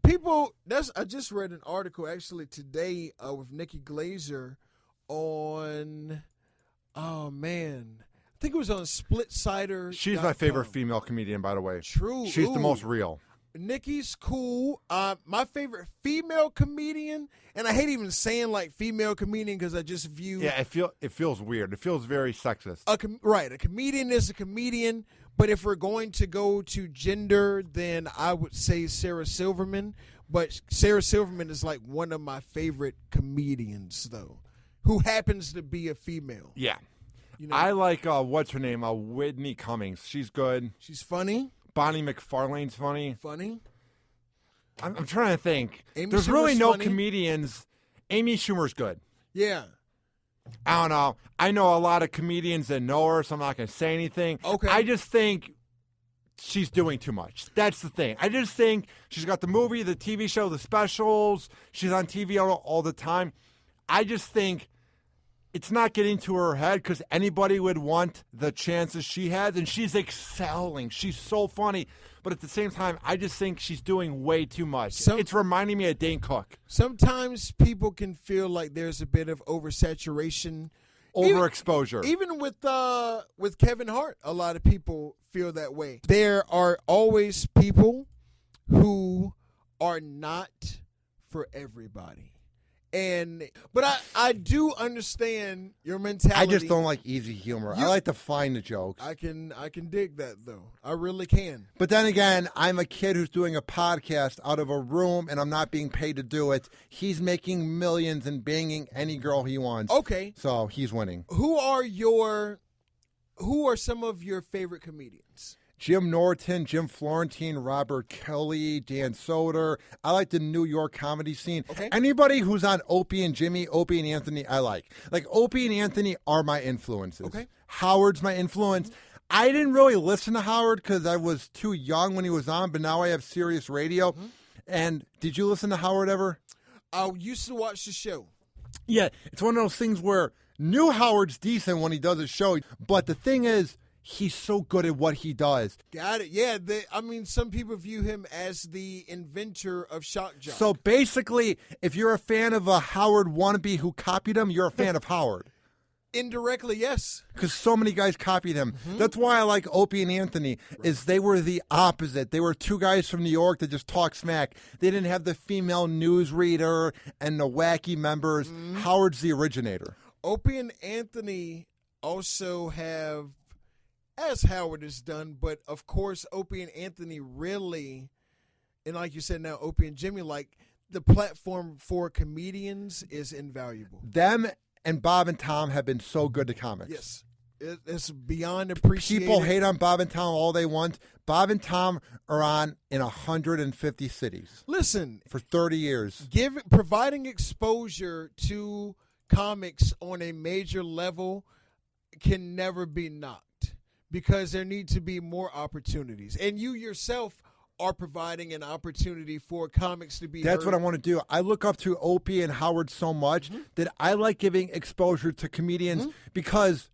S4: people, I just read an article actually today with Nikki Glazer on, oh, man. I think it was on SplitSider.
S3: She's my favorite female comedian, by the way.
S4: True.
S3: She's the
S4: Ooh.
S3: most real.
S4: Nikki's cool. My favorite female comedian, and I hate even saying like female comedian because I just view
S3: Yeah, it feels weird. It feels very sexist.
S4: a comedian is a comedian. But if we're going to go to gender, then I would say Sarah Silverman. But Sarah Silverman is like one of my favorite comedians, though, who happens to be a female.
S3: Yeah.
S4: You know,
S3: I like, what's her name? Whitney Cummings. She's good.
S4: she's funny.
S3: Bonnie McFarlane's funny.
S4: Funny.
S3: I'm trying to think.
S4: Amy
S3: There's really
S4: Schumer's
S3: no
S4: funny.
S3: comedians. Amy Schumer's good.
S4: Yeah.
S3: I don't know. I know a lot of comedians that know her, so I'm not going to say anything.
S4: Okay.
S3: I just think she's doing too much. That's the thing. I just think she's got the movie, the TV show, the specials. She's on TV all the time. I just think it's not getting to her head because anybody would want the chances she has, and she's excelling. She's so funny. But at the same time, I just think she's doing way too much. It's reminding me of Dane Cook.
S4: Sometimes people can feel like there's a bit of oversaturation.
S3: Overexposure.
S4: Even with Kevin Hart, a lot of people feel that way. There are always people who are not for everybody. But I do understand your mentality.
S3: I just don't like easy humor. I like to find the jokes.
S4: I can dig that though. I really can.
S3: But then again, I'm a kid who's doing a podcast out of a room and I'm not being paid to do it. He's making millions and banging any girl he wants.
S4: Okay.
S3: So he's winning.
S4: Who are some of your favorite comedians?
S3: Jim Norton, Jim Florentine, Robert Kelly, Dan Soder. I like the New York comedy scene.
S4: Okay.
S3: Anybody who's on Opie and Jimmy, Opie and Anthony, I like. Like, Opie and Anthony are my influences.
S4: Okay.
S3: Howard's my influence. I didn't really listen to Howard because I was too young when he was on, but now I have Sirius Radio. And did you listen to Howard ever?
S4: I used to watch the show.
S3: Yeah, it's one of those things where new Howard's decent when he does a show, but the thing is, he's so good at what he does.
S4: Got it. Yeah, some people view him as the inventor of shock jock.
S3: So basically, if you're a fan of a Howard wannabe who copied him, you're a fan of Howard.
S4: Indirectly, yes.
S3: Because so many guys copied him. That's why I like Opie and Anthony, is they were the opposite. They were two guys from New York that just talk smack. They didn't have the female newsreader and the wacky members. Howard's the originator.
S4: Opie and Anthony also have, as Howard has done, but of course Opie and Anthony really, and like you said now, Opie and Jimmy, like the platform for comedians is invaluable.
S3: Them and Bob and Tom have been so good to comics.
S4: Yes. It's beyond appreciated.
S3: People hate on Bob and Tom all they want. Bob and Tom are on in 150 cities.
S4: Listen,
S3: For 30 years.
S4: providing exposure to comics on a major level can never be knocked. because there need to be more opportunities. And you yourself are providing an opportunity for comics to be
S3: That's
S4: heard.
S3: what I want to do. I look up to Opie and Howard so much that I like giving exposure to comedians because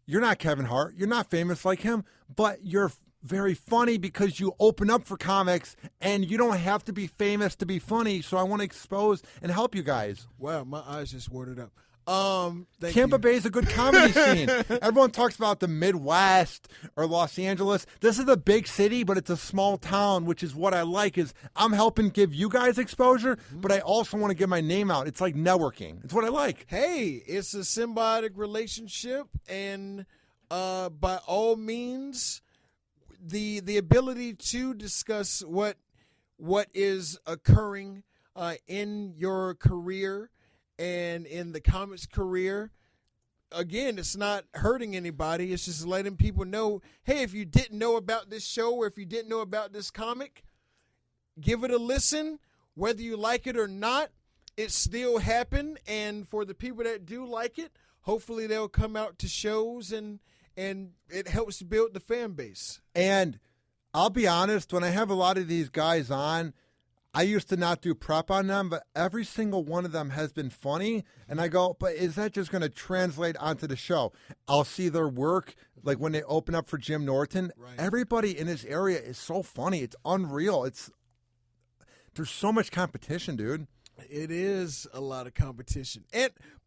S3: you're not Kevin Hart. You're not famous like him, but you're very funny because you open up for comics and you don't have to be famous to be funny. So I want to expose and help you guys.
S4: Wow, my eyes just watered up. Thank
S3: Tampa
S4: you.
S3: Bay is a good comedy scene. Everyone talks about the Midwest or Los Angeles. This is a big city, but it's a small town, which is what I like. Is I'm helping give you guys exposure, but I also want to get my name out. It's like networking. It's what I like.
S4: Hey, it's a symbiotic relationship, and by all means, the ability to discuss what is occurring in your career and in the comics career. Again, it's not hurting anybody. It's just letting people know, hey, if you didn't know about this show or if you didn't know about this comic, give it a listen. Whether you like it or not, it still happened. And for the people that do like it, hopefully they'll come out to shows and it helps build the fan base.
S3: And I'll be honest, when I have a lot of these guys on, I used to not do prep on them, but every single one of them has been funny. And I go, but is that just going to translate onto the show? I'll see their work, like when they open up for Jim Norton.
S4: Right.
S3: Everybody in this area is so funny. It's unreal. There's so much competition, dude.
S4: It is a lot of competition.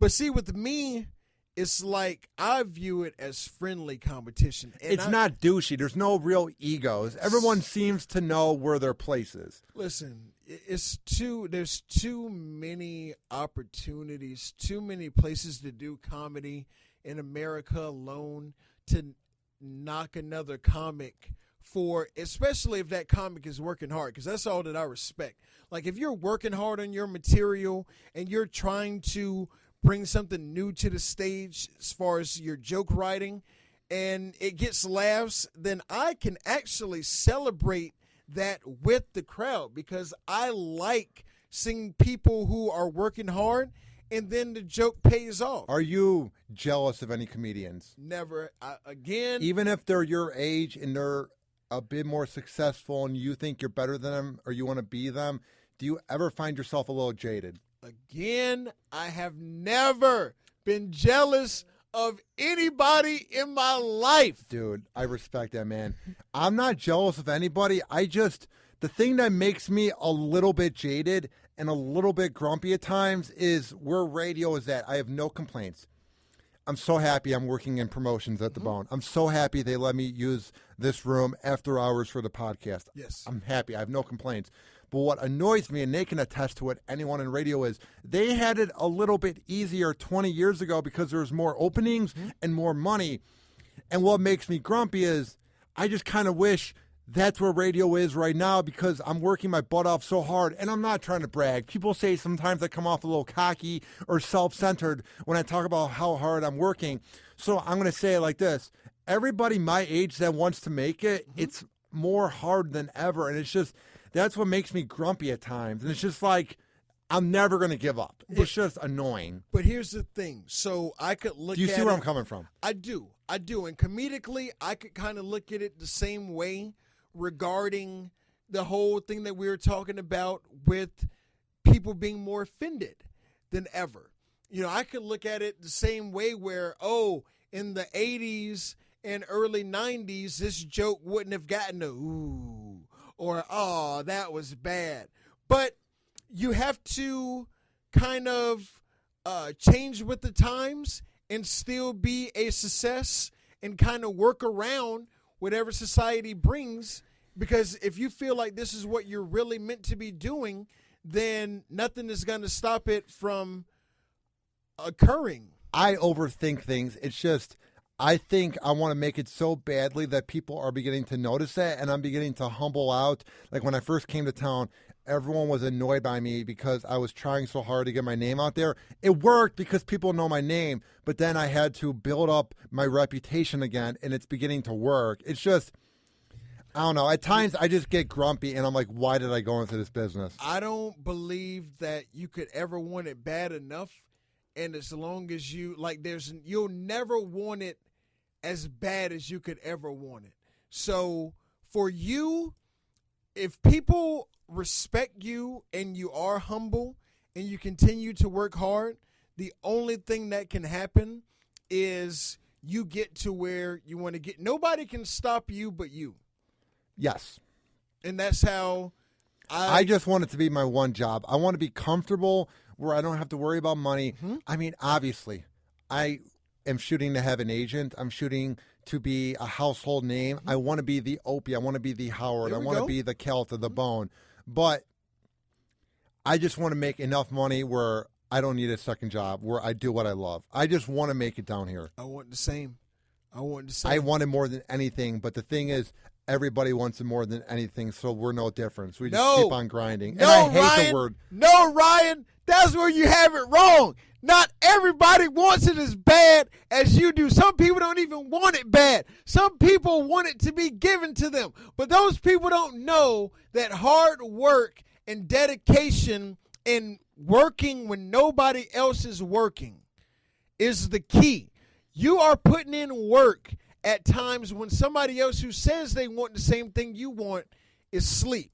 S4: But see, with me, it's like I view it as friendly competition. And
S3: It's not douchey. There's no real egos. Everyone seems to know where their place is.
S4: Listen, there's too many opportunities, too many places to do comedy in America alone to knock another comic for, especially if that comic is working hard, because that's all that I respect. Like if you're working hard on your material and you're trying to bring something new to the stage as far as your joke writing and it gets laughs, then I can actually celebrate that with the crowd, because I like seeing people who are working hard and then the joke pays off.
S3: Are you jealous of any comedians?
S4: Never. Again,
S3: Even if they're your age and they're a bit more successful and you think you're better than them or you want to be them, do you ever find yourself a little jaded?
S4: Again, I have never been jealous of anybody in my life.
S3: Dude, I respect that, man. I'm not jealous of anybody. The thing that makes me a little bit jaded and a little bit grumpy at times is where radio is at. I have no complaints. I'm so happy I'm working in promotions at the Bone. I'm so happy they let me use this room after hours for the podcast.
S4: Yes.
S3: I'm happy. I have no complaints. But what annoys me, and they can attest to it, anyone in radio, is they had it a little bit easier 20 years ago because there was more openings and more money. And what makes me grumpy is I just kind of wish that's where radio is right now, because I'm working my butt off so hard. And I'm not trying to brag. People say sometimes I come off a little cocky or self-centered when I talk about how hard I'm working. So I'm going to say it like this. Everybody my age that wants to make it, it's more hard than ever. And it's just, that's what makes me grumpy at times. And it's just like, I'm never going to give up. It's just annoying.
S4: But here's the thing. So I could look at
S3: Do you see where I'm coming from?
S4: I do. And comedically, I could kind of look at it the same way regarding the whole thing that we were talking about with people being more offended than ever. You know, I could look at it the same way where, in the 80s and early 90s, this joke wouldn't have gotten a ooh or, oh, that was bad. But you have to kind of change with the times and still be a success and kind of work around whatever society brings, because if you feel like this is what you're really meant to be doing, then nothing is going to stop it from occurring.
S3: I overthink things. It's just, I think I want to make it so badly that people are beginning to notice it, and I'm beginning to humble out. Like when I first came to town, everyone was annoyed by me because I was trying so hard to get my name out there. It worked because people know my name, but then I had to build up my reputation again, and it's beginning to work. It's just, I don't know. At times, I just get grumpy, and I'm like, why did I go into this business?
S4: I don't believe that you could ever want it bad enough, and as long as you, like, you'll never want it as bad as you could ever want it. So for you, if people respect you and you are humble and you continue to work hard, the only thing that can happen is you get to where you want to get. Nobody can stop you but you.
S3: Yes.
S4: And that's how
S3: I just want it to be my one job. I want to be comfortable where I don't have to worry about money.
S4: Mm-hmm.
S3: I mean, obviously, I am shooting to have an agent. I'm shooting to be a household name. I want to be the Opie. I want to be the Howard. I want to be the Celt of the Bone. But I just want to make enough money where I don't need a second job, where I do what I love. I just want to make it down here.
S4: I want the same. I want it more than anything. But the thing is, everybody wants it more than anything, so we're no different. So we just keep on grinding. No,
S3: and I hate
S4: Ryan,
S3: the word.
S4: No, Ryan, that's where you have it wrong. Not everybody wants it as bad as you do. Some people don't even want it bad. Some people want it to be given to them. But those people don't know that hard work and dedication and working when nobody else is working is the key. You are putting in work at times when somebody else who says they want the same thing you want is asleep.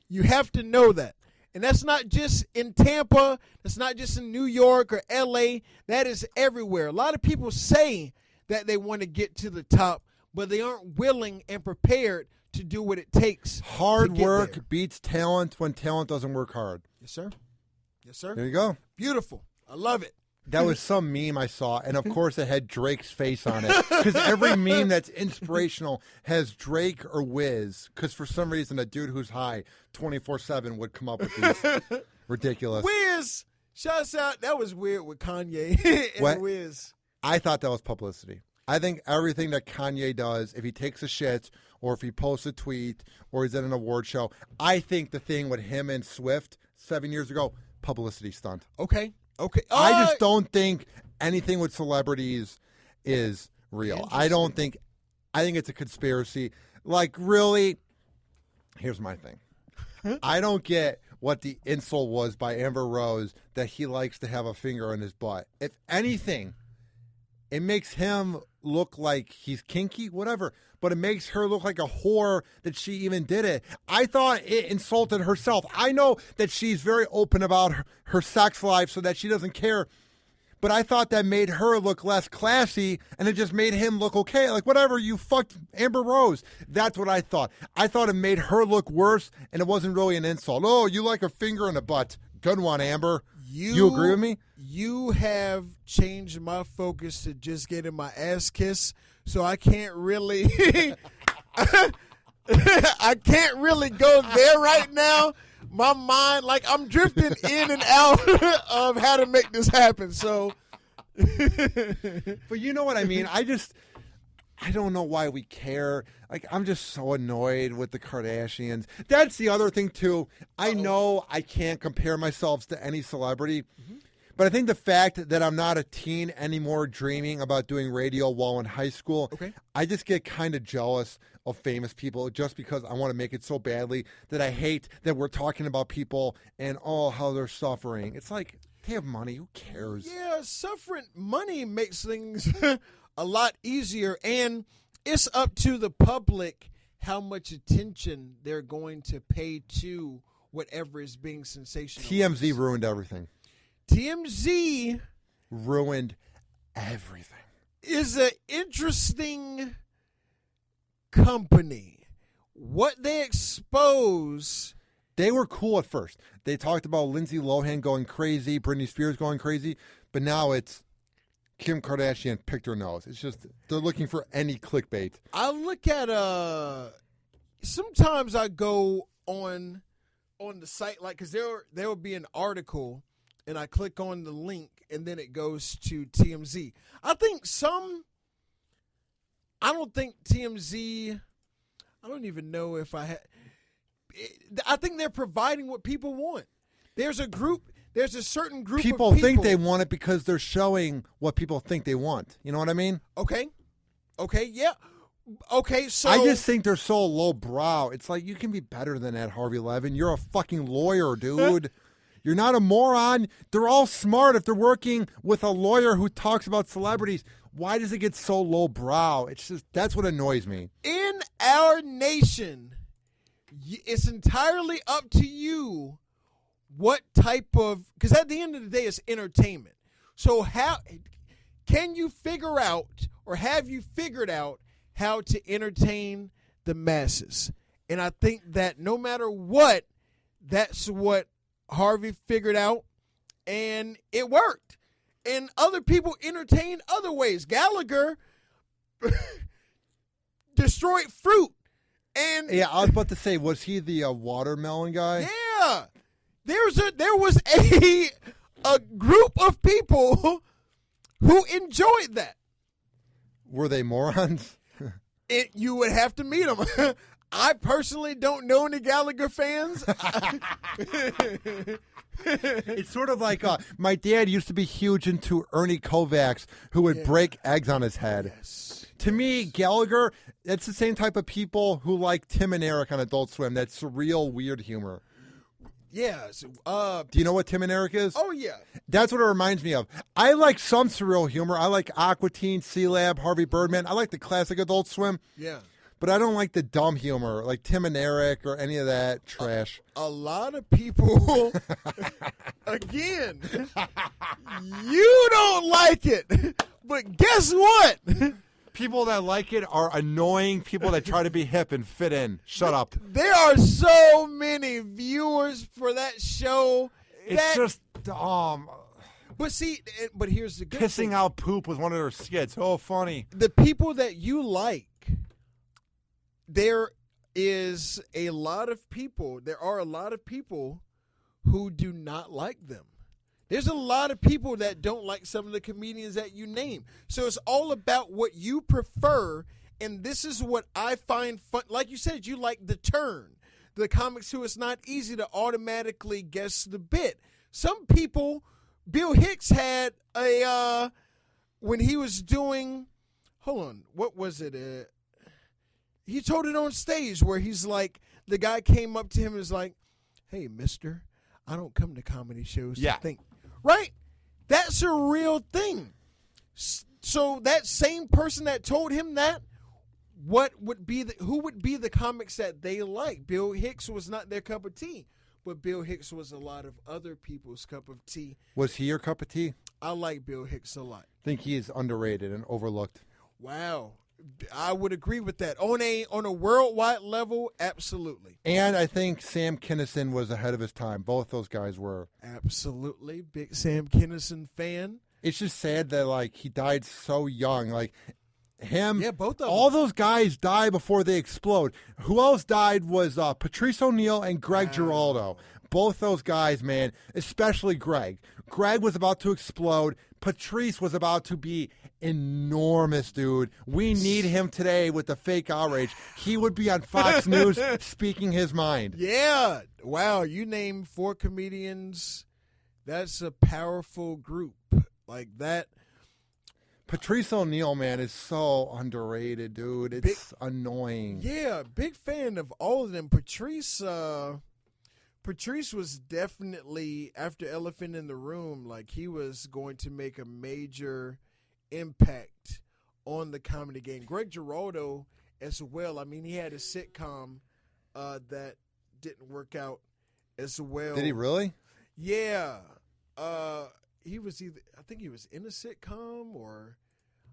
S4: You have to know that. And that's not just in Tampa. That's not just in New York or L.A. That is everywhere. A lot of people say that they want to get to the top, but they aren't willing and prepared to do what it takes.
S3: Hard work
S4: there.
S3: beats talent when talent doesn't work hard.
S4: Yes, sir. Yes, sir.
S3: There you go.
S4: Beautiful. I love it.
S3: That was some meme I saw, and of course it had Drake's face on it. Because every meme that's inspirational has Drake or Wiz, because for some reason a dude who's high 24/7 would come up with these ridiculous.
S4: Wiz! Shouts out. That was weird with Kanye and Wiz.
S3: I thought that was publicity. I think everything that Kanye does, if he takes a shit or if he posts a tweet or he's at an award show, I think the thing with him and Swift 7 years ago, publicity stunt.
S4: Okay.
S3: I just don't think anything with celebrities is real. I think it's a conspiracy. Like, really, here's my thing. I don't get what the insult was by Amber Rose that he likes to have a finger in his butt. If anything, it makes him look like he's kinky, whatever, but it makes her look like a whore that she even did it. I thought it insulted herself. I know that she's very open about her sex life so that she doesn't care, but I thought that made her look less classy, and it just made him look okay. Like, whatever, you fucked Amber Rose. That's what I thought. I thought it made her look worse, and it wasn't really an insult. Oh, you like a finger in the butt. Good one, Amber. You agree with me?
S4: You have changed my focus to just getting my ass kissed, so I can't really I can't really go there right now. My mind, like, I'm drifting in and out of how to make this happen. So
S3: But you know what I mean? I don't know why we care. Like, I'm just so annoyed with the Kardashians. That's the other thing, too. I know I can't compare myself to any celebrity, but I think the fact that I'm not a teen anymore dreaming about doing radio while in high school, I just get kind of jealous of famous people just because I want to make it so badly that I hate that we're talking about people and, how they're suffering. It's like, they have money. Who cares?
S4: Yeah, suffering money makes things a lot easier, and it's up to the public how much attention they're going to pay to whatever is being sensational.
S3: TMZ ruined everything.
S4: TMZ
S3: ruined everything.
S4: Is an interesting company. What they expose.
S3: They were cool at first. They talked about Lindsay Lohan going crazy, Britney Spears going crazy, but now it's Kim Kardashian picked her nose. It's just, they're looking for any clickbait.
S4: I look at sometimes I go on the site, like, because there will be an article and I click on the link and then it goes to TMZ. I don't think TMZ, I don't even know if I think they're providing what people want. There's a certain group of people.
S3: Think they want it because they're showing what people think they want. You know what I mean?
S4: Okay, yeah. Okay, so
S3: I just think they're so lowbrow. It's like, you can be better than that, Harvey Levin. You're a fucking lawyer, dude. You're not a moron. They're all smart if they're working with a lawyer who talks about celebrities. Why does it get so lowbrow? It's just, that's what annoys me.
S4: In our nation, it's entirely up to you what type of, because at the end of the day, it's entertainment. So how can you figure out, or have you figured out how to entertain the masses? And I think that no matter what, that's what Harvey figured out, and it worked. And other people entertain other ways. Gallagher destroyed fruit. And
S3: yeah, I was about to say, was he the watermelon guy?
S4: Yeah. There was a group of people who enjoyed that.
S3: Were they morons?
S4: You would have to meet them. I personally don't know any Gallagher fans.
S3: It's sort of like my dad used to be huge into Ernie Kovacs, who would break eggs on his head.
S4: Yes.
S3: To me, Gallagher, it's the same type of people who like Tim and Eric on Adult Swim. That surreal, weird humor.
S4: Yeah. So,
S3: do you know what Tim and Eric is?
S4: Oh, yeah.
S3: That's what it reminds me of. I like some surreal humor. I like Aqua Teen, C-Lab, Harvey Birdman. I like the classic Adult Swim.
S4: Yeah.
S3: But I don't like the dumb humor, like Tim and Eric or any of that trash.
S4: A lot of people, again, you don't like it. But guess what?
S3: People that like it are annoying people that try to be hip and fit in. Shut up.
S4: There are so many viewers for that show.
S3: It's just,
S4: but here's the good
S3: pissing
S4: thing.
S3: out poop was one of their skits. Oh, funny.
S4: The people that you like, there are a lot of people who do not like them. There's a lot of people that don't like some of the comedians that you name. So it's all about what you prefer, and this is what I find fun. Like you said, you like the turn. The comics who it's not easy to automatically guess the bit. Some people, Bill Hicks had when he was doing, hold on, what was it? He told it on stage where he's like, the guy came up to him and was like, "Hey, mister, I don't come to comedy shows to think." Right? That's a real thing. So that same person that told him that, who would be the comics that they like? Bill Hicks was not their cup of tea, but Bill Hicks was a lot of other people's cup of tea.
S3: Was he your cup of tea?
S4: I like Bill Hicks a lot.
S3: I think he is underrated and overlooked.
S4: Wow. I would agree with that. On a worldwide level, absolutely.
S3: And I think Sam Kinison was ahead of his time. Both those guys were.
S4: Absolutely. Big Sam Kinison fan.
S3: It's just sad that, like, he died so young. Like, him.
S4: Yeah, both of them.
S3: All those guys die before they explode. Who else died was Patrice O'Neal and Greg Giraldo. Both those guys, man, especially Greg. Greg was about to explode. Patrice was about to be enormous, dude. We need him today with the fake outrage. He would be on Fox News speaking his mind.
S4: Yeah. Wow, you named 4 comedians. That's a powerful group. Like that.
S3: Patrice O'Neal, man, is so underrated, dude. It's annoying.
S4: Yeah, big fan of all of them. Patrice was definitely, after Elephant in the Room, like he was going to make a major impact on the comedy game. Greg Giraldo as well. I mean, he had a sitcom that didn't work out as well.
S3: Did he really?
S4: Yeah. He was I think he was in a sitcom, or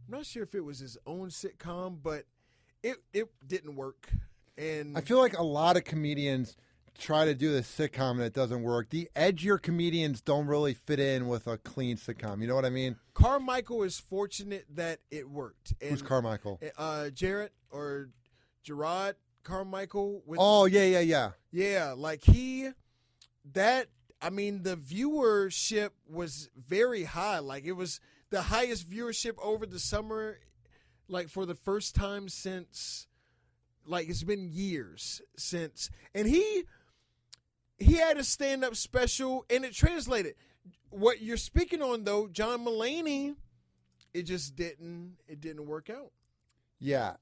S4: I'm not sure if it was his own sitcom, but it didn't work. And
S3: I feel like a lot of comedians try to do this sitcom and it doesn't work. The edgier comedians don't really fit in with a clean sitcom. You know what I mean?
S4: Carmichael is fortunate that it worked. And,
S3: who's Carmichael?
S4: Jarrett or Gerard Carmichael.
S3: Yeah,
S4: like the viewership was very high. Like it was the highest viewership over the summer, like for the first time since, like it's been years since. And he had a stand-up special, and it translated. What you're speaking on, though, John Mulaney, it didn't work out.
S3: Yeah.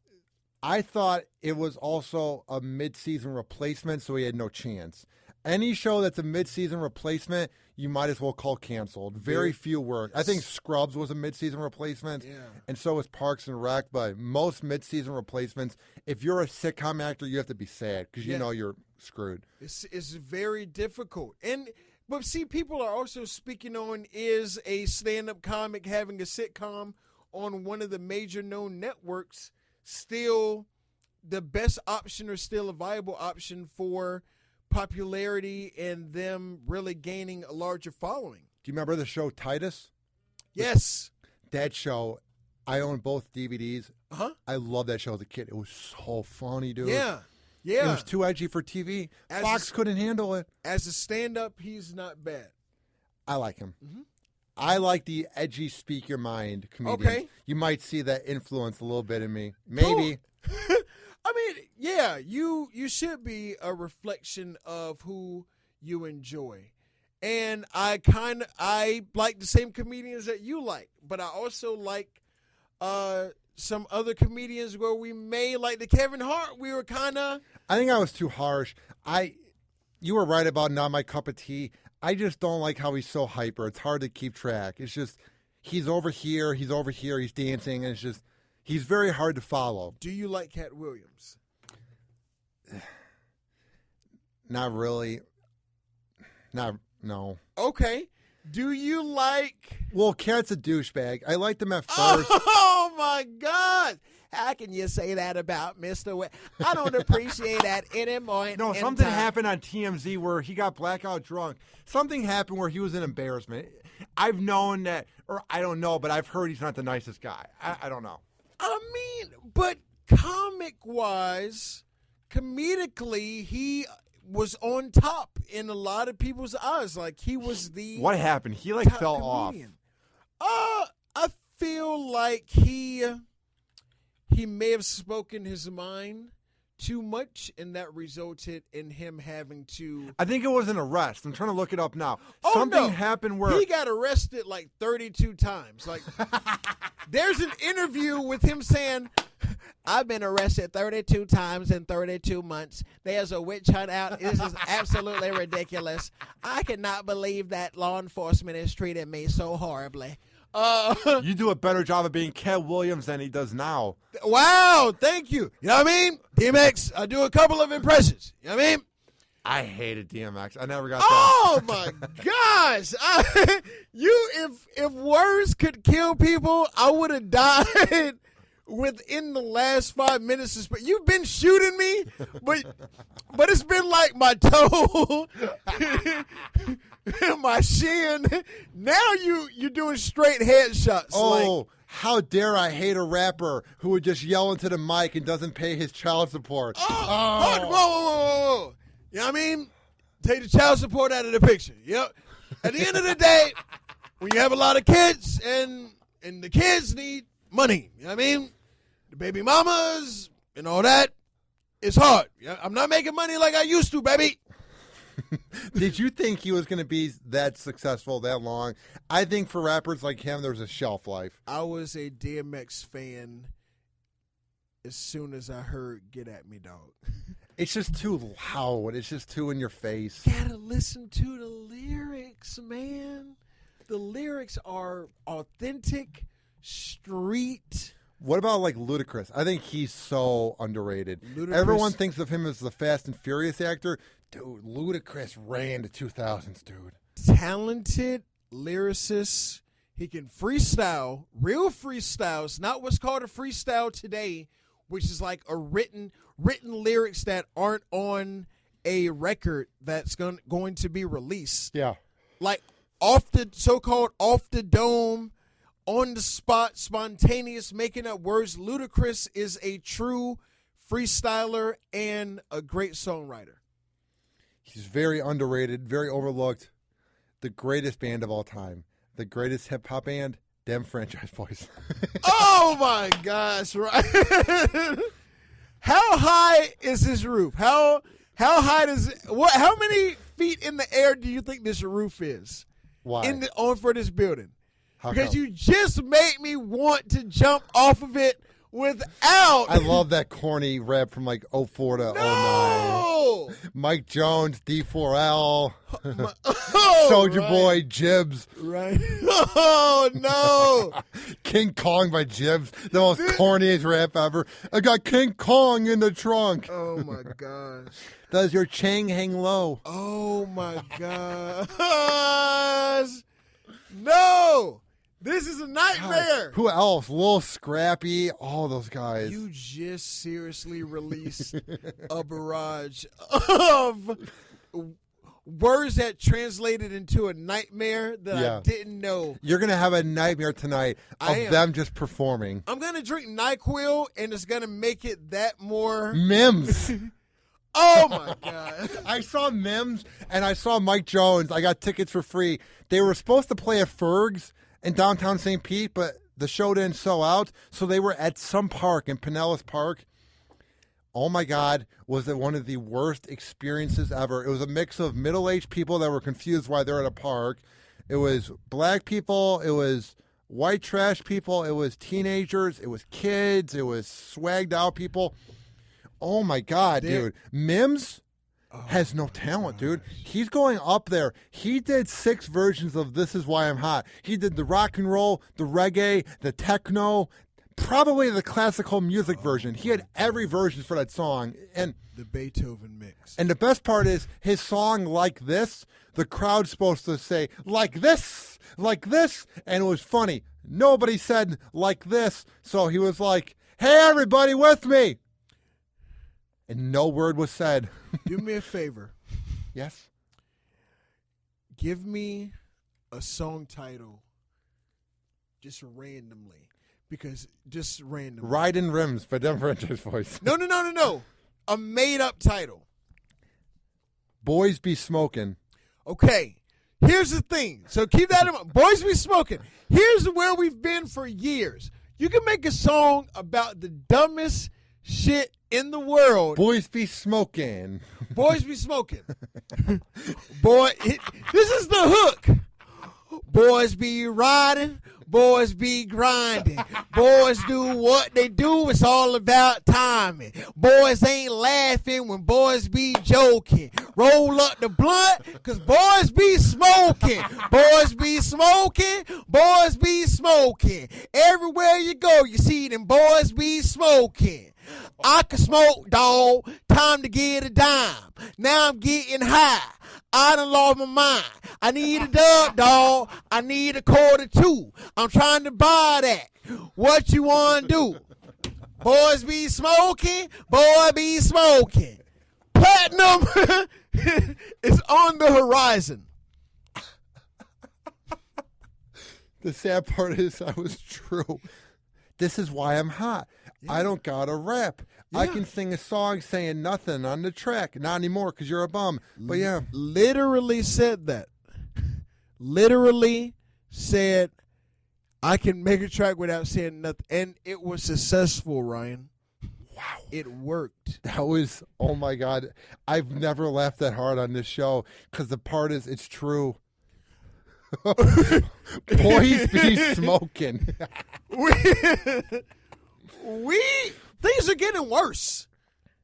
S3: I thought it was also a mid-season replacement, so he had no chance. Any show that's a mid-season replacement, you might as well call canceled. Very few work. I think Scrubs was a mid-season replacement, and so was Parks and Rec. But most mid-season replacements, if you're a sitcom actor, you have to be sad because you know you're screwed.
S4: It's very difficult. But see, people are also speaking on, is a stand-up comic having a sitcom on one of the major known networks still the best option or still a viable option for popularity and them really gaining a larger following?
S3: Do you remember the show Titus?
S4: Yes.
S3: That show, I own both DVDs.
S4: Uh-huh.
S3: I love that show as a kid. It was so funny, dude.
S4: Yeah.
S3: It was too edgy for TV. Fox couldn't handle it.
S4: As a stand-up, he's not bad.
S3: I like him.
S4: Mm-hmm.
S3: I like the edgy, speak your mind comedians.
S4: Okay.
S3: You might see that influence a little bit in me. Maybe.
S4: Cool. I mean, yeah, you should be a reflection of who you enjoy. And I like the same comedians that you like, but I also like some other comedians where we may, like the Kevin Hart, we were kind of...
S3: I think I was too harsh. You were right about not my cup of tea. I just don't like how he's so hyper. It's hard to keep track. It's just, he's over here, he's dancing, and it's just, he's very hard to follow.
S4: Do you like Cat Williams?
S3: Not really. No.
S4: Okay. Do you like...
S3: Well, Cat's a douchebag. I liked him at first.
S4: Oh, my God. How can you say that about Mr. I don't appreciate that anymore.
S3: No, something happened on TMZ where he got blackout drunk. Something happened where he was an embarrassment. I've known that, or I don't know, but I've heard he's not the nicest guy. I don't know.
S4: I mean, but comic-wise, comedically, he was on top in a lot of people's eyes. Like, he was the...
S3: What happened? He, fell
S4: comedian. I feel like he may have spoken his mind too much, and that resulted in him having to...
S3: I think it was an arrest. I'm trying to look it up now.
S4: Oh,
S3: Something happened where...
S4: He got arrested like 32 times. Like, there's an interview with him saying, I've been arrested 32 times in 32 months. There's a witch hunt out. This is absolutely ridiculous. I cannot believe that law enforcement is treating me so horribly.
S3: You do a better job of being Cat Williams than he does now.
S4: Wow, thank you. You know what I mean? DMX, I do a couple of impressions. You know what I mean?
S3: I hated DMX. I never got
S4: Oh my gosh! If words could kill people, I would have died within the last 5 minutes. But you've been shooting me, but it's been like my toe, my shin. Now you're doing straight headshots.
S3: Oh, how dare I hate a rapper who would just yell into the mic and doesn't pay his child support.
S4: Whoa. You know what I mean? Take the child support out of the picture. Yep. At the end of the day, when you have a lot of kids and the kids need money, you know what I mean? The baby mamas and all that, it's hard. I'm not making money like I used to, baby.
S3: Did you think he was going to be that successful that long? I think for rappers like him, there's a shelf life.
S4: I was a DMX fan as soon as I heard Get At Me, Dog.
S3: It's just too loud. It's just too in your face.
S4: Gotta listen to the lyrics, man. The lyrics are authentic, street.
S3: What about Ludacris? I think he's so underrated.
S4: Ludacris.
S3: Everyone thinks of him as the Fast and Furious actor. Dude, Ludacris ran the 2000s, dude.
S4: Talented lyricist. He can freestyle, real freestyles, not what's called a freestyle today, which is like a written lyrics that aren't on a record that's going to be released.
S3: Yeah.
S4: Like off the dome, on the spot, spontaneous, making up words. Ludacris is a true freestyler and a great songwriter.
S3: He's very underrated, very overlooked. The greatest band of all time. The greatest hip-hop band, them Franchise Boys.
S4: Oh, my gosh, right? How high is this roof? How high does it, how many feet in the air do you think this roof is?
S3: Why?
S4: For this building?
S3: How
S4: Because
S3: come?
S4: you just made me want to jump off of it without.
S3: I love that corny rap from 04 to 09.
S4: no.
S3: Mike Jones, D4L,
S4: Oh,
S3: Soulja
S4: right.
S3: Boy, Jibs,
S4: Right. Oh, no.
S3: King Kong by Jibs, the most corniest rap ever. I got King Kong in the trunk.
S4: Oh, my gosh.
S3: Does your Chang hang low?
S4: Oh, my gosh. No. This is a nightmare.
S3: Who else? Lil Scrappy, all those guys.
S4: You just seriously released a barrage of words that translated into a nightmare that I didn't know.
S3: You're going to have a nightmare tonight
S4: I
S3: of
S4: am.
S3: them just performing.
S4: I'm going to drink NyQuil, and it's going to make it that more.
S3: Mims.
S4: Oh, my God.
S3: I saw Mims and I saw Mike Jones. I got tickets for free. They were supposed to play at Ferg's in downtown St. Pete, but the show didn't sell out, so they were at some park in Pinellas Park. Oh my God, was it one of the worst experiences ever. It was a mix of middle-aged people that were confused why they're at a park. It was black people, it was white trash people, it was teenagers, it was kids, it was swagged out people. Oh my God, dude. Mims has no talent, dude. He's going up there. He did 6 versions of This Is Why I'm Hot. He did the rock and roll, the reggae, the techno, probably the classical music version. He had every version for that song. And
S4: The Beethoven mix.
S3: the best part is his song Like This, the crowd's supposed to say, like this, and it was funny. Nobody said like this, so he was like, hey, everybody with me. And no word was said.
S4: Do me a favor.
S3: Yes?
S4: Give me a song title just randomly. Because just randomly.
S3: Riding Rims by Denver Enter's voice.
S4: No. A made-up title.
S3: Boys Be Smoking.
S4: Okay. Here's the thing. So keep that in mind. Boys Be Smoking. Here's where we've been for years. You can make a song about the dumbest shit in the world.
S3: Boys Be Smoking.
S4: Boys be smoking. This is the hook. Boys be riding. Boys be grinding. Boys do what they do. It's all about timing. Boys ain't laughing when boys be joking. Roll up the blunt, cause boys be smoking. Boys be smoking. Boys be smoking. Everywhere you go, you see them boys be smoking. I can smoke, dawg. Time to get a dime. Now I'm getting high. I done lost my mind. I need a dub, dawg. I need a $42. I'm trying to buy that. What you want to do? Boys be smoking. Boy be smoking. Platinum is on the horizon.
S3: The sad part is I was true. This is why I'm hot. Yeah. I don't gotta rap. Yeah. I can sing a song saying nothing on the track. Not anymore because you're a bum. But yeah.
S4: Literally said that. Literally said I can make a track without saying nothing. And it was successful, Ryan.
S3: Wow.
S4: It worked.
S3: That was, oh my God. I've never laughed that hard on this show because the part is, it's true. Boys be smoking.
S4: Things are getting worse.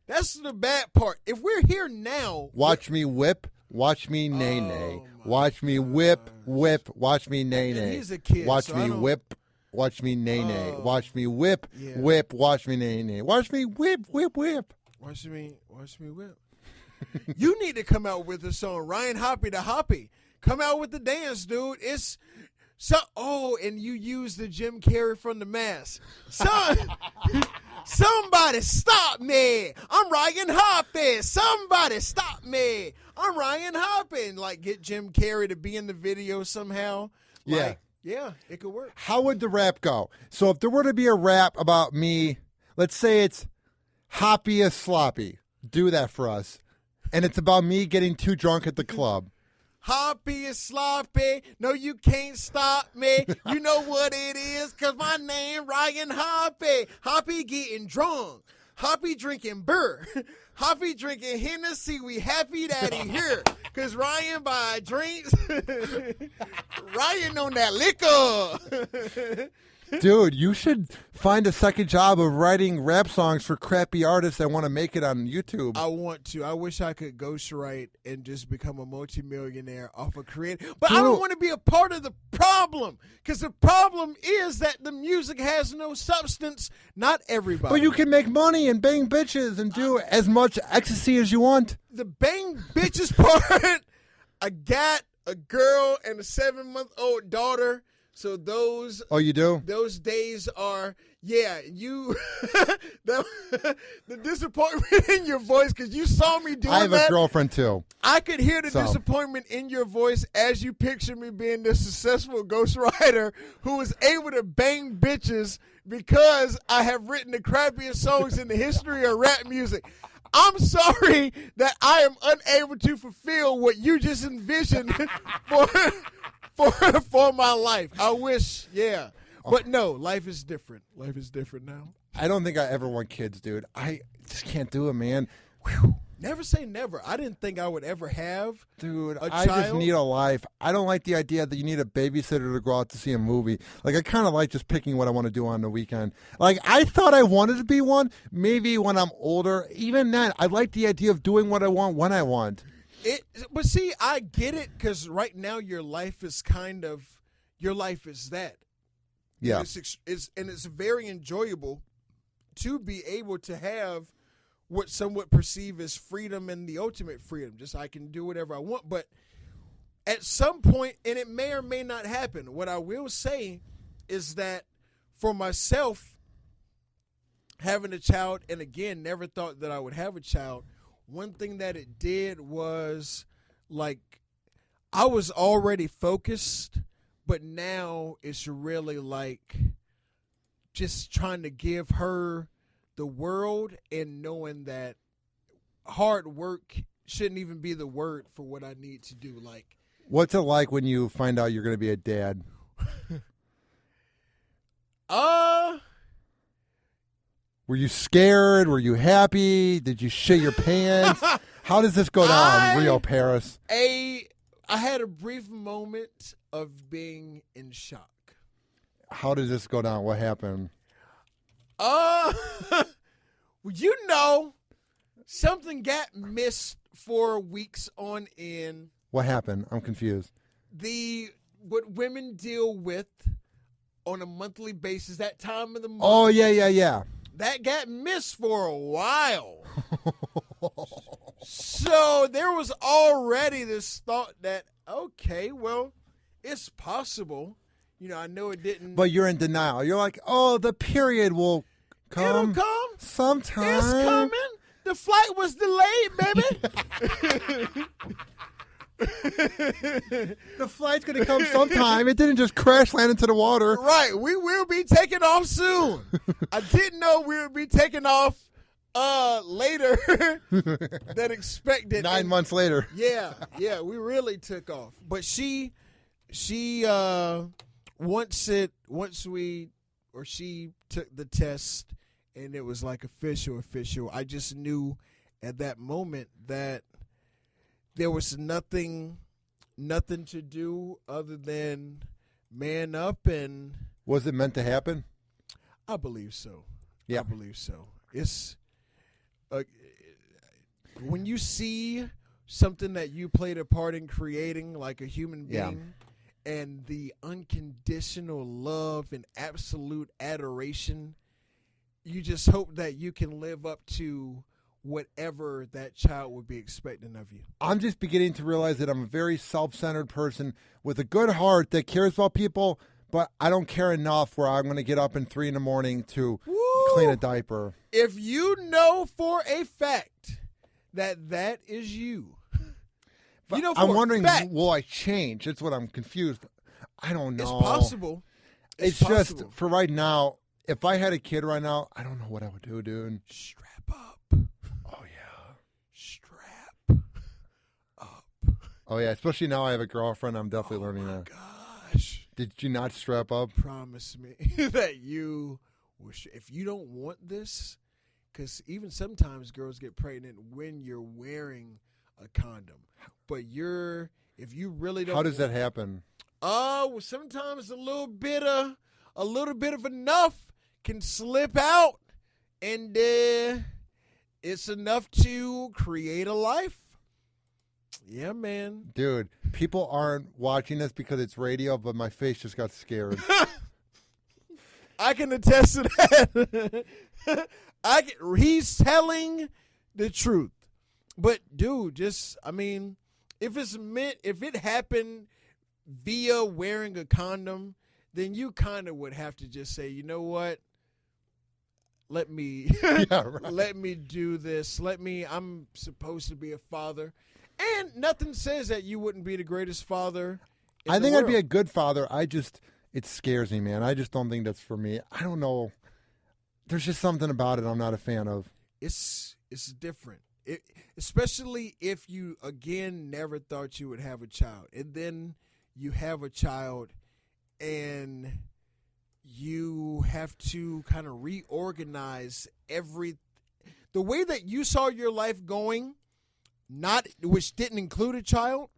S4: That's the bad part. If we're here now,
S3: watch me whip, watch me nay nay. Watch me whip, watch me nay nay.
S4: He's a kid.
S3: Watch
S4: so
S3: me whip, watch me nay nay. Watch me whip, watch me nay nay. Watch me whip.
S4: Watch me whip. You need to come out with a song, Ryan Hoppe the Hoppe. Come out with the dance, dude. It's so. Oh, and you use the Jim Carrey from The Mask. Somebody stop me! I'm Ryan Hoppe. Somebody stop me! I'm Ryan Hoppe. And like get Jim Carrey to be in the video somehow. Like, yeah, it could work.
S3: How would the rap go? So if there were to be a rap about me, let's say it's Hoppy is sloppy. Do that for us. And it's about me getting too drunk at the club.
S4: Hoppy is sloppy. No, you can't stop me. You know what it is, because my name Ryan Hoppe. Hoppy getting drunk. Hoppy drinking beer. Hoppy drinking Hennessy. We happy that he here. Because Ryan buy drinks. Ryan on that liquor.
S3: Dude, you should find a second job of writing rap songs for crappy artists that want to make it on YouTube.
S4: I want to. I wish I could ghostwrite and just become a multimillionaire off of creating. But I
S3: Dude.
S4: don't want to be a part of the problem, because the problem is that the music has no substance. Not everybody.
S3: But you can make money and bang bitches and do as much ecstasy as you want.
S4: The bang bitches part, I got a girl and a 7-month-old daughter. So those
S3: Oh, you do?
S4: those days are, yeah, you the disappointment in your voice, because you saw me doing
S3: I have
S4: that.
S3: a girlfriend too.
S4: I could hear the
S3: So.
S4: disappointment in your voice as you picture me being this successful ghostwriter who was able to bang bitches because I have written the crappiest songs in the history of rap music. I'm sorry that I am unable to fulfill what you just envisioned for my life. I wish, yeah. But no, life is different. Life is different now.
S3: I don't think I ever want kids, dude. I just can't do it, man.
S4: Never say never. I didn't think I would ever have.
S3: Dude,
S4: A
S3: I just
S4: child?
S3: need a life. I don't like the idea that you need a babysitter to go out to see a movie. Like, I kind of like just picking what I want to do on the weekend. Like, I thought I wanted to be one. Maybe when I'm older. Even then, I like the idea of doing what I want when I want.
S4: But see, I get it, because right now your life is that.
S3: Yeah.
S4: It's very enjoyable to be able to have what some would perceive as freedom and the ultimate freedom. Just I can do whatever I want. But at some point, and it may or may not happen, what I will say is that for myself, having a child, and again, never thought that I would have a child, one thing that it did was, like, I was already focused, but now it's really like just trying to give her the world and knowing that hard work shouldn't even be the word for what I need to do. Like,
S3: What's it like when you find out you're going to be a dad? Were you scared? Were you happy? Did you shit your pants? How does this go down, Rio Paris?
S4: I had a brief moment of being in shock.
S3: How did this go down? What happened?
S4: You know, something got missed for weeks on end.
S3: What happened? I'm confused.
S4: What women deal with on a monthly basis, that time of the month.
S3: Oh, yeah.
S4: That got missed for a while. So there was already this thought that, okay, well, it's possible. You know, I know it didn't.
S3: But you're in denial. You're like, oh, the period will come.
S4: It'll come.
S3: Sometime.
S4: It's coming. The flight was delayed, baby.
S3: The flight's going to come sometime. It didn't just crash land into the water.
S4: Right. We will be taking off soon. I didn't know we would be taking off later than expected.
S3: 9 months later.
S4: Yeah, we really took off. But she she took the test and it was like official. I just knew at that moment that there was nothing to do other than man up, and
S3: Was it meant to happen?
S4: I believe so.
S3: Yeah.
S4: I believe so. It's when you see something that you played a part in creating, like a human being, and the unconditional love and absolute adoration, you just hope that you can live up to whatever that child would be expecting of you.
S3: I'm just beginning to realize that I'm a very self-centered person with a good heart that cares about people, but I don't care enough where I'm going to get up in 3 a.m. to clean a diaper.
S4: If you know for a fact that is you,
S3: But
S4: you know,
S3: I'm
S4: for a
S3: wondering,
S4: fact,
S3: will I change? That's what I'm confused. I don't know.
S4: it's possible.
S3: It's
S4: possible.
S3: just, for right now, if I had a kid right now, I don't know what I would do, dude.
S4: Strap up.
S3: Oh, yeah.
S4: Strap up.
S3: Oh, yeah. Especially now I have a girlfriend. I'm definitely learning that.
S4: Gosh.
S3: Did you not strap up?
S4: Promise me that you will. If you don't want this, because even sometimes girls get pregnant when you're wearing a condom. But if you really don't.
S3: How does that happen?
S4: Well, sometimes a little bit of a little bit of enough can slip out, and it's enough to create a life. Yeah, man.
S3: Dude, people aren't watching this because it's radio, but my face just got scared.
S4: I can attest to that. He's telling the truth. But, dude, if it happened via wearing a condom, then you kind of would have to just say, you know what? Let me let me do this. I'm supposed to be a father. And nothing says that you wouldn't be the greatest father in
S3: I
S4: the
S3: think
S4: world.
S3: I'd be a good father. It scares me, man. I just don't think that's for me. I don't know. There's just something about it I'm not a fan of.
S4: It's different. Especially if you, again, never thought you would have a child. And then you have a child and you have to kind of reorganize the way that you saw your life going, which didn't include a child.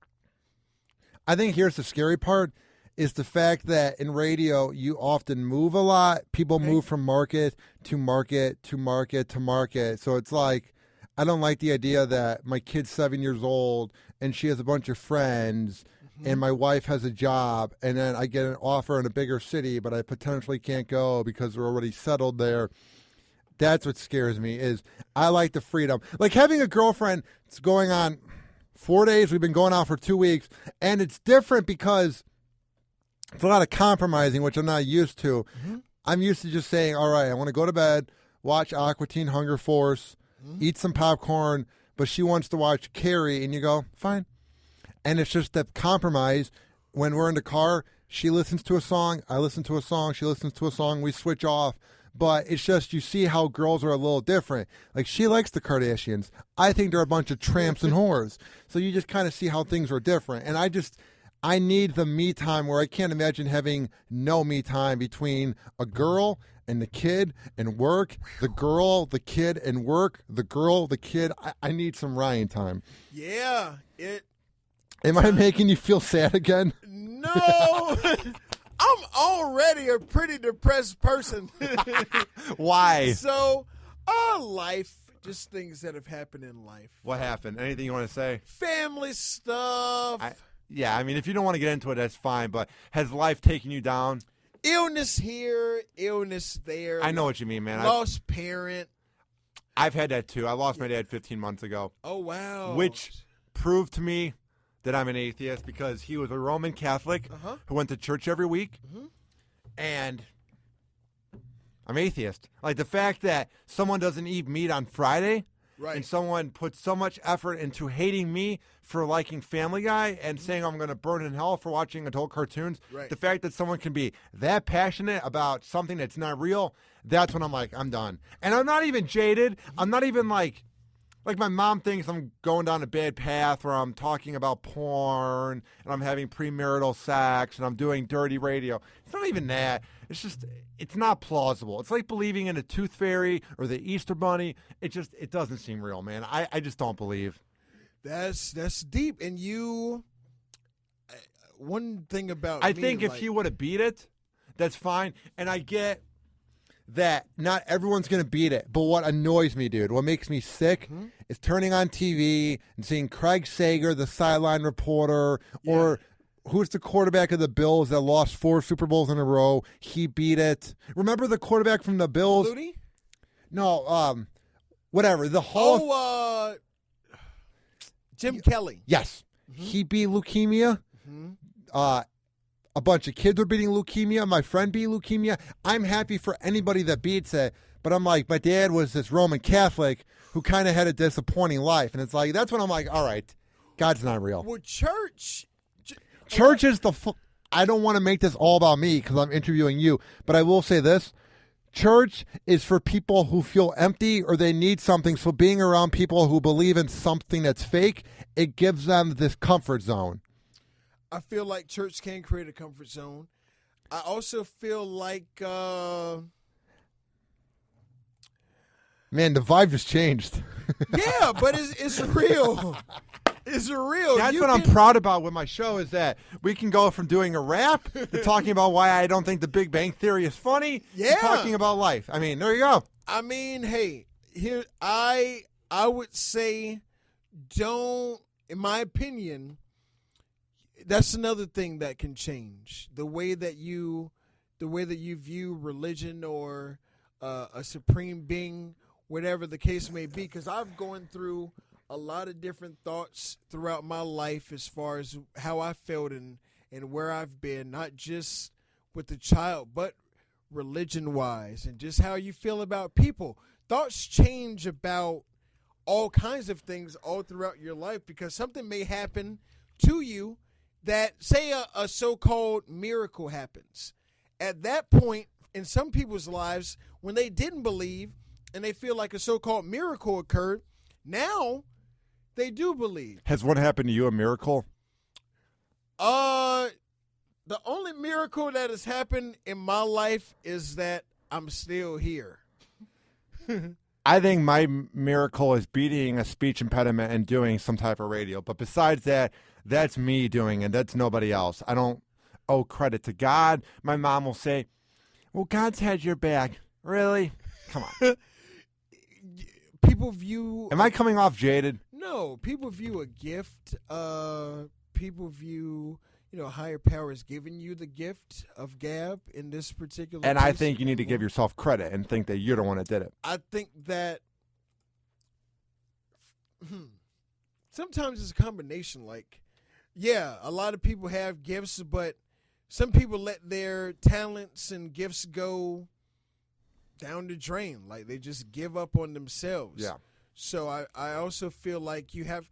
S3: I think here's the scary part is the fact that in radio you often move a lot. People move from market to market to market to market. So it's like, I don't like the idea that my kid's 7 years old and she has a bunch of friends and my wife has a job and then I get an offer in a bigger city, but I potentially can't go because we're already settled there. That's what scares me is I like the freedom. Like having a girlfriend, it's going on 4 days. We've been going out for 2 weeks and it's different because it's a lot of compromising, which I'm not used to. I'm used to just saying, all right, I want to go to bed, watch Aqua Teen Hunger Force, eat some popcorn, but she wants to watch Carrie, and you go, fine. And it's just that compromise. When we're in the car, she listens to a song, I listen to a song, she listens to a song, we switch off. But it's just you see how girls are a little different. Like she likes the Kardashians. I think they're a bunch of tramps and whores. So you just kind of see how things are different. And I need the me time where I can't imagine having no me time between a girl and the kid and work, the girl, the kid and work, the girl, the kid. I need some Ryan time.
S4: Yeah.
S3: Am I making you feel sad again?
S4: No. I'm already a pretty depressed person.
S3: Why?
S4: So, life, just things that have happened in life.
S3: What happened? Anything you want to say?
S4: Family stuff.
S3: Yeah, I mean, if you don't want to get into it, that's fine. But has life taken you down?
S4: Illness here, illness there.
S3: I know what you mean, man.
S4: Lost parent.
S3: I've had that too. I lost my dad 15 months ago.
S4: Oh, wow.
S3: Which proved to me that I'm an atheist because he was a Roman Catholic who went to church every week. And I'm atheist. Like the fact that someone doesn't eat meat on Friday and someone puts so much effort into hating me for liking Family Guy and saying I'm going to burn in hell for watching adult cartoons. The fact that someone can be that passionate about something that's not real, that's when I'm like, I'm done. And I'm not even jaded. I'm not even like my mom thinks I'm going down a bad path where I'm talking about porn and I'm having premarital sex and I'm doing dirty radio. It's not even that. It's just, it's not plausible. It's like believing in a tooth fairy or the Easter bunny. It doesn't seem real, man. I just don't believe.
S4: That's deep. And one thing about
S3: I
S4: me,
S3: think if he would have beat it, that's fine. And I get that not everyone's going to beat it. But what annoys me, dude, what makes me sick is turning on TV and seeing Craig Sager, the sideline reporter, or who's the quarterback of the Bills that lost 4 Super Bowls in a row? He beat it. Remember the quarterback from the Bills?
S4: Flutie?
S3: No, whatever. The Hall of...
S4: Jim Kelly.
S3: Yes. He beat leukemia. A bunch of kids are beating leukemia. My friend beat leukemia. I'm happy for anybody that beats it. But I'm like, my dad was this Roman Catholic who kind of had a disappointing life. And it's like, that's when I'm like, all right, God's not real.
S4: Well, church
S3: is I don't want to make this all about me because I'm interviewing you. But I will say this. Church is for people who feel empty or they need something. So being around people who believe in something that's fake, it gives them this comfort zone.
S4: I feel like church can create a comfort zone. I also feel like...
S3: Man, the vibe just changed.
S4: Yeah, but it's real. It's real.
S3: That's what I'm proud about with my show is that we can go from doing a rap to talking about why I don't think the Big Bang Theory is funny to talking about life. I mean, there you go.
S4: I mean, hey, here I would say don't, in my opinion, that's another thing that can change. The way that you view religion or a supreme being, whatever the case may be, because I've gone through a lot of different thoughts throughout my life as far as how I felt and where I've been, not just with the child, but religion-wise, and just how you feel about people. Thoughts change about all kinds of things all throughout your life because something may happen to you that, say a so-called miracle happens. At that point, in some people's lives, when they didn't believe and they feel like a so-called miracle occurred, now they do believe.
S3: Has what happened to you a miracle?
S4: The only miracle that has happened in my life is that I'm still here.
S3: I think my miracle is beating a speech impediment and doing some type of radio. But besides that, that's me doing it. That's nobody else. I don't owe credit to God. My mom will say, well, God's had your back. Really? Come on.
S4: People view...
S3: Am I coming off jaded?
S4: No. People view a gift. People view... higher power is giving you the gift of gab in this particular
S3: And
S4: case.
S3: I think you need to give yourself credit and think that you're the one that did it.
S4: I think that sometimes it's a combination. Like, yeah, a lot of people have gifts, but some people let their talents and gifts go down the drain. Like, they just give up on themselves.
S3: Yeah.
S4: So I also feel like you have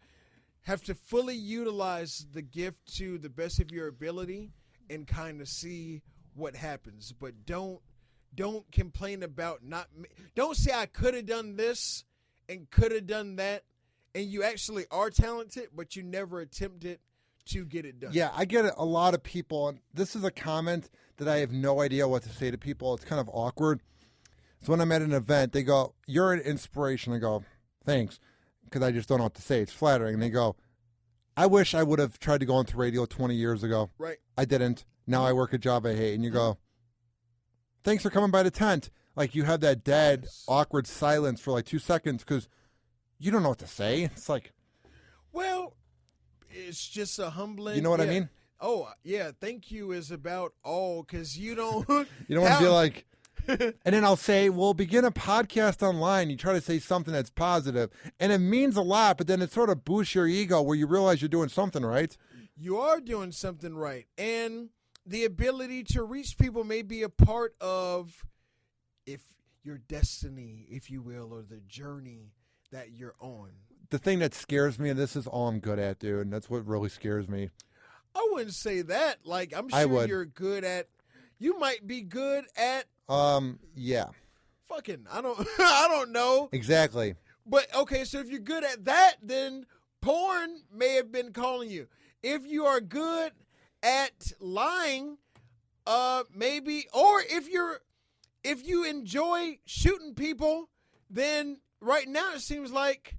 S4: to fully utilize the gift to the best of your ability and kind of see what happens. But don't complain about don't say I could have done this and could have done that, and you actually are talented, but you never attempted to get it done.
S3: Yeah, I get a lot of people, and this is a comment that I have no idea what to say to people. It's kind of awkward. So when I'm at an event, they go, "You're an inspiration." I go, "Thanks," because I just don't know what to say. It's flattering. And they go, "I wish I would have tried to go into radio 20 years ago.
S4: Right.
S3: I didn't. Now I work a job I hate." And you go, "Thanks for coming by the tent." Like you have that dead, awkward silence for like 2 seconds because you don't know what to say. It's like,
S4: well, it's just a humbling.
S3: You know what I mean?
S4: Oh, yeah. Thank you is about all because you don't.
S3: you don't want to be like. And then I'll say, we'll begin a podcast online. You try to say something that's positive, and it means a lot, but then it sort of boosts your ego where you realize you're doing something right.
S4: You are doing something right. And the ability to reach people may be a part of your destiny, if you will, or the journey that you're on.
S3: The thing that scares me, and this is all I'm good at, dude, and that's what really scares me.
S4: I wouldn't say that. Like, I'm sure you're good at, you might be good at,
S3: yeah.
S4: Fucking, I don't know.
S3: Exactly.
S4: But, okay, so if you're good at that, then porn may have been calling you. If you are good at lying, maybe, or if you enjoy shooting people, then right now it seems like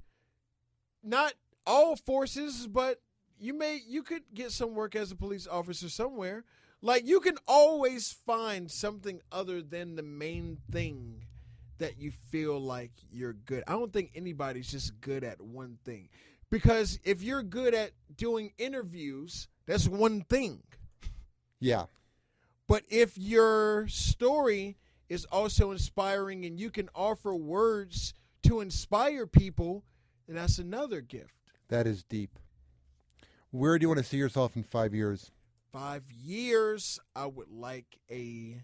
S4: not all forces, but you could get some work as a police officer somewhere. Like, you can always find something other than the main thing that you feel like you're good. I don't think anybody's just good at one thing. Because if you're good at doing interviews, that's one thing.
S3: Yeah.
S4: But if your story is also inspiring and you can offer words to inspire people, then that's another gift.
S3: That is deep. Where do you want to see yourself in 5 years?
S4: 5 years, I would like to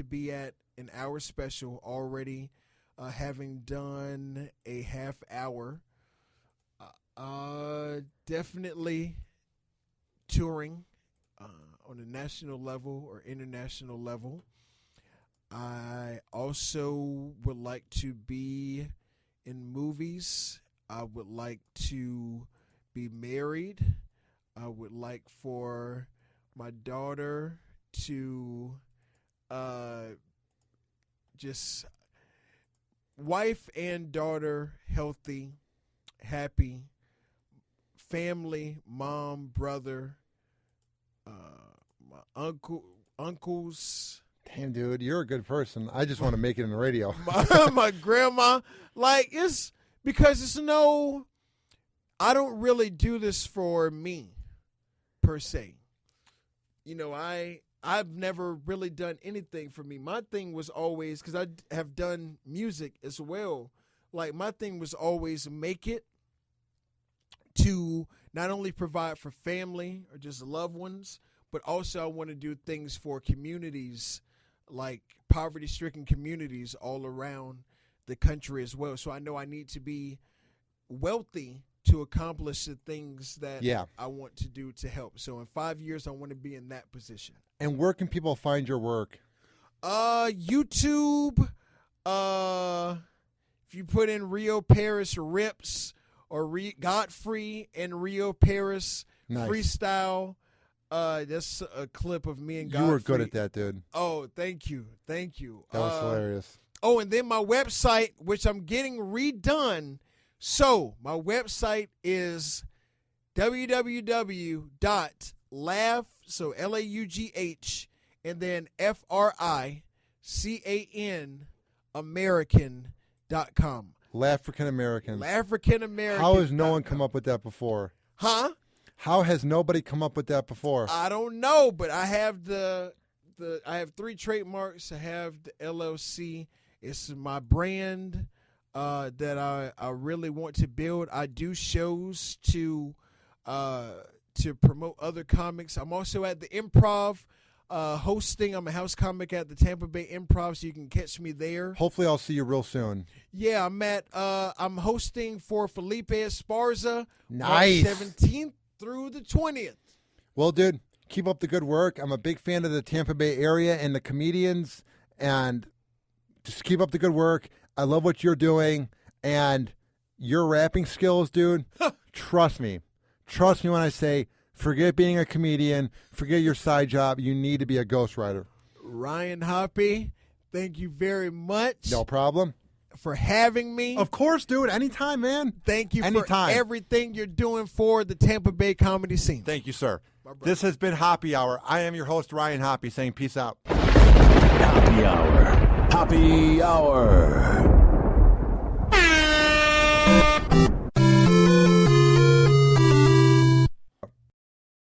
S4: be at an hour special already, having done a half hour. Definitely touring on a national level or international level. I also would like to be in movies. I would like to be married. I would like for my daughter to wife and daughter, healthy, happy, family, mom, brother, my uncles.
S3: Damn, dude, you're a good person. I just want to make it in the radio.
S4: my grandma. Like, it's because I don't really do this for me, per se. You know, I've never really done anything for me. My thing was always, because I have done music as well, like my thing was always make it to not only provide for family or just loved ones, but also I want to do things for communities, like poverty-stricken communities all around the country as well. So I know I need to be wealthy to accomplish the things that I want to do to help. So in 5 years, I want to be in that position.
S3: And where can people find your work?
S4: YouTube. If you put in Rio Paris Rips or Godfrey and Rio Paris freestyle, that's a clip of me and Godfrey.
S3: You were good at that, dude.
S4: Oh, thank you. Thank you.
S3: That was hilarious.
S4: Oh, and then my website, which I'm getting redone. So my website is www.laugh, so Laugh, and then FRICAN American.com.
S3: African American.
S4: African American.
S3: How has no one come up with that before?
S4: Huh?
S3: How has nobody come up with that before?
S4: I don't know, but I have I have 3 trademarks. I have the LLC. It's my brand that I really want to build. I do shows to promote other comics. I'm also at the Improv hosting. I'm a house comic at the Tampa Bay Improv, so you can catch me there.
S3: Hopefully I'll see you real soon.
S4: Yeah, I'm hosting for Felipe Esparza.
S3: Nice.
S4: March 17th through the 20th.
S3: Well, dude, keep up the good work. I'm a big fan of the Tampa Bay area and the comedians, and just keep up the good work. I love what you're doing, and your rapping skills, dude, trust me. Trust me when I say, forget being a comedian, forget your side job. You need to be a ghostwriter.
S4: Ryan Hoppe, thank you very much.
S3: No problem.
S4: For having me.
S3: Of course, dude. Anytime, man.
S4: Thank you
S3: Anytime.
S4: for everything you're doing for the Tampa Bay comedy scene.
S3: Thank you, sir. This has been Hoppe Hour. I am your host, Ryan Hoppe, saying peace out.
S2: Hoppe Hour. Hoppe Hour.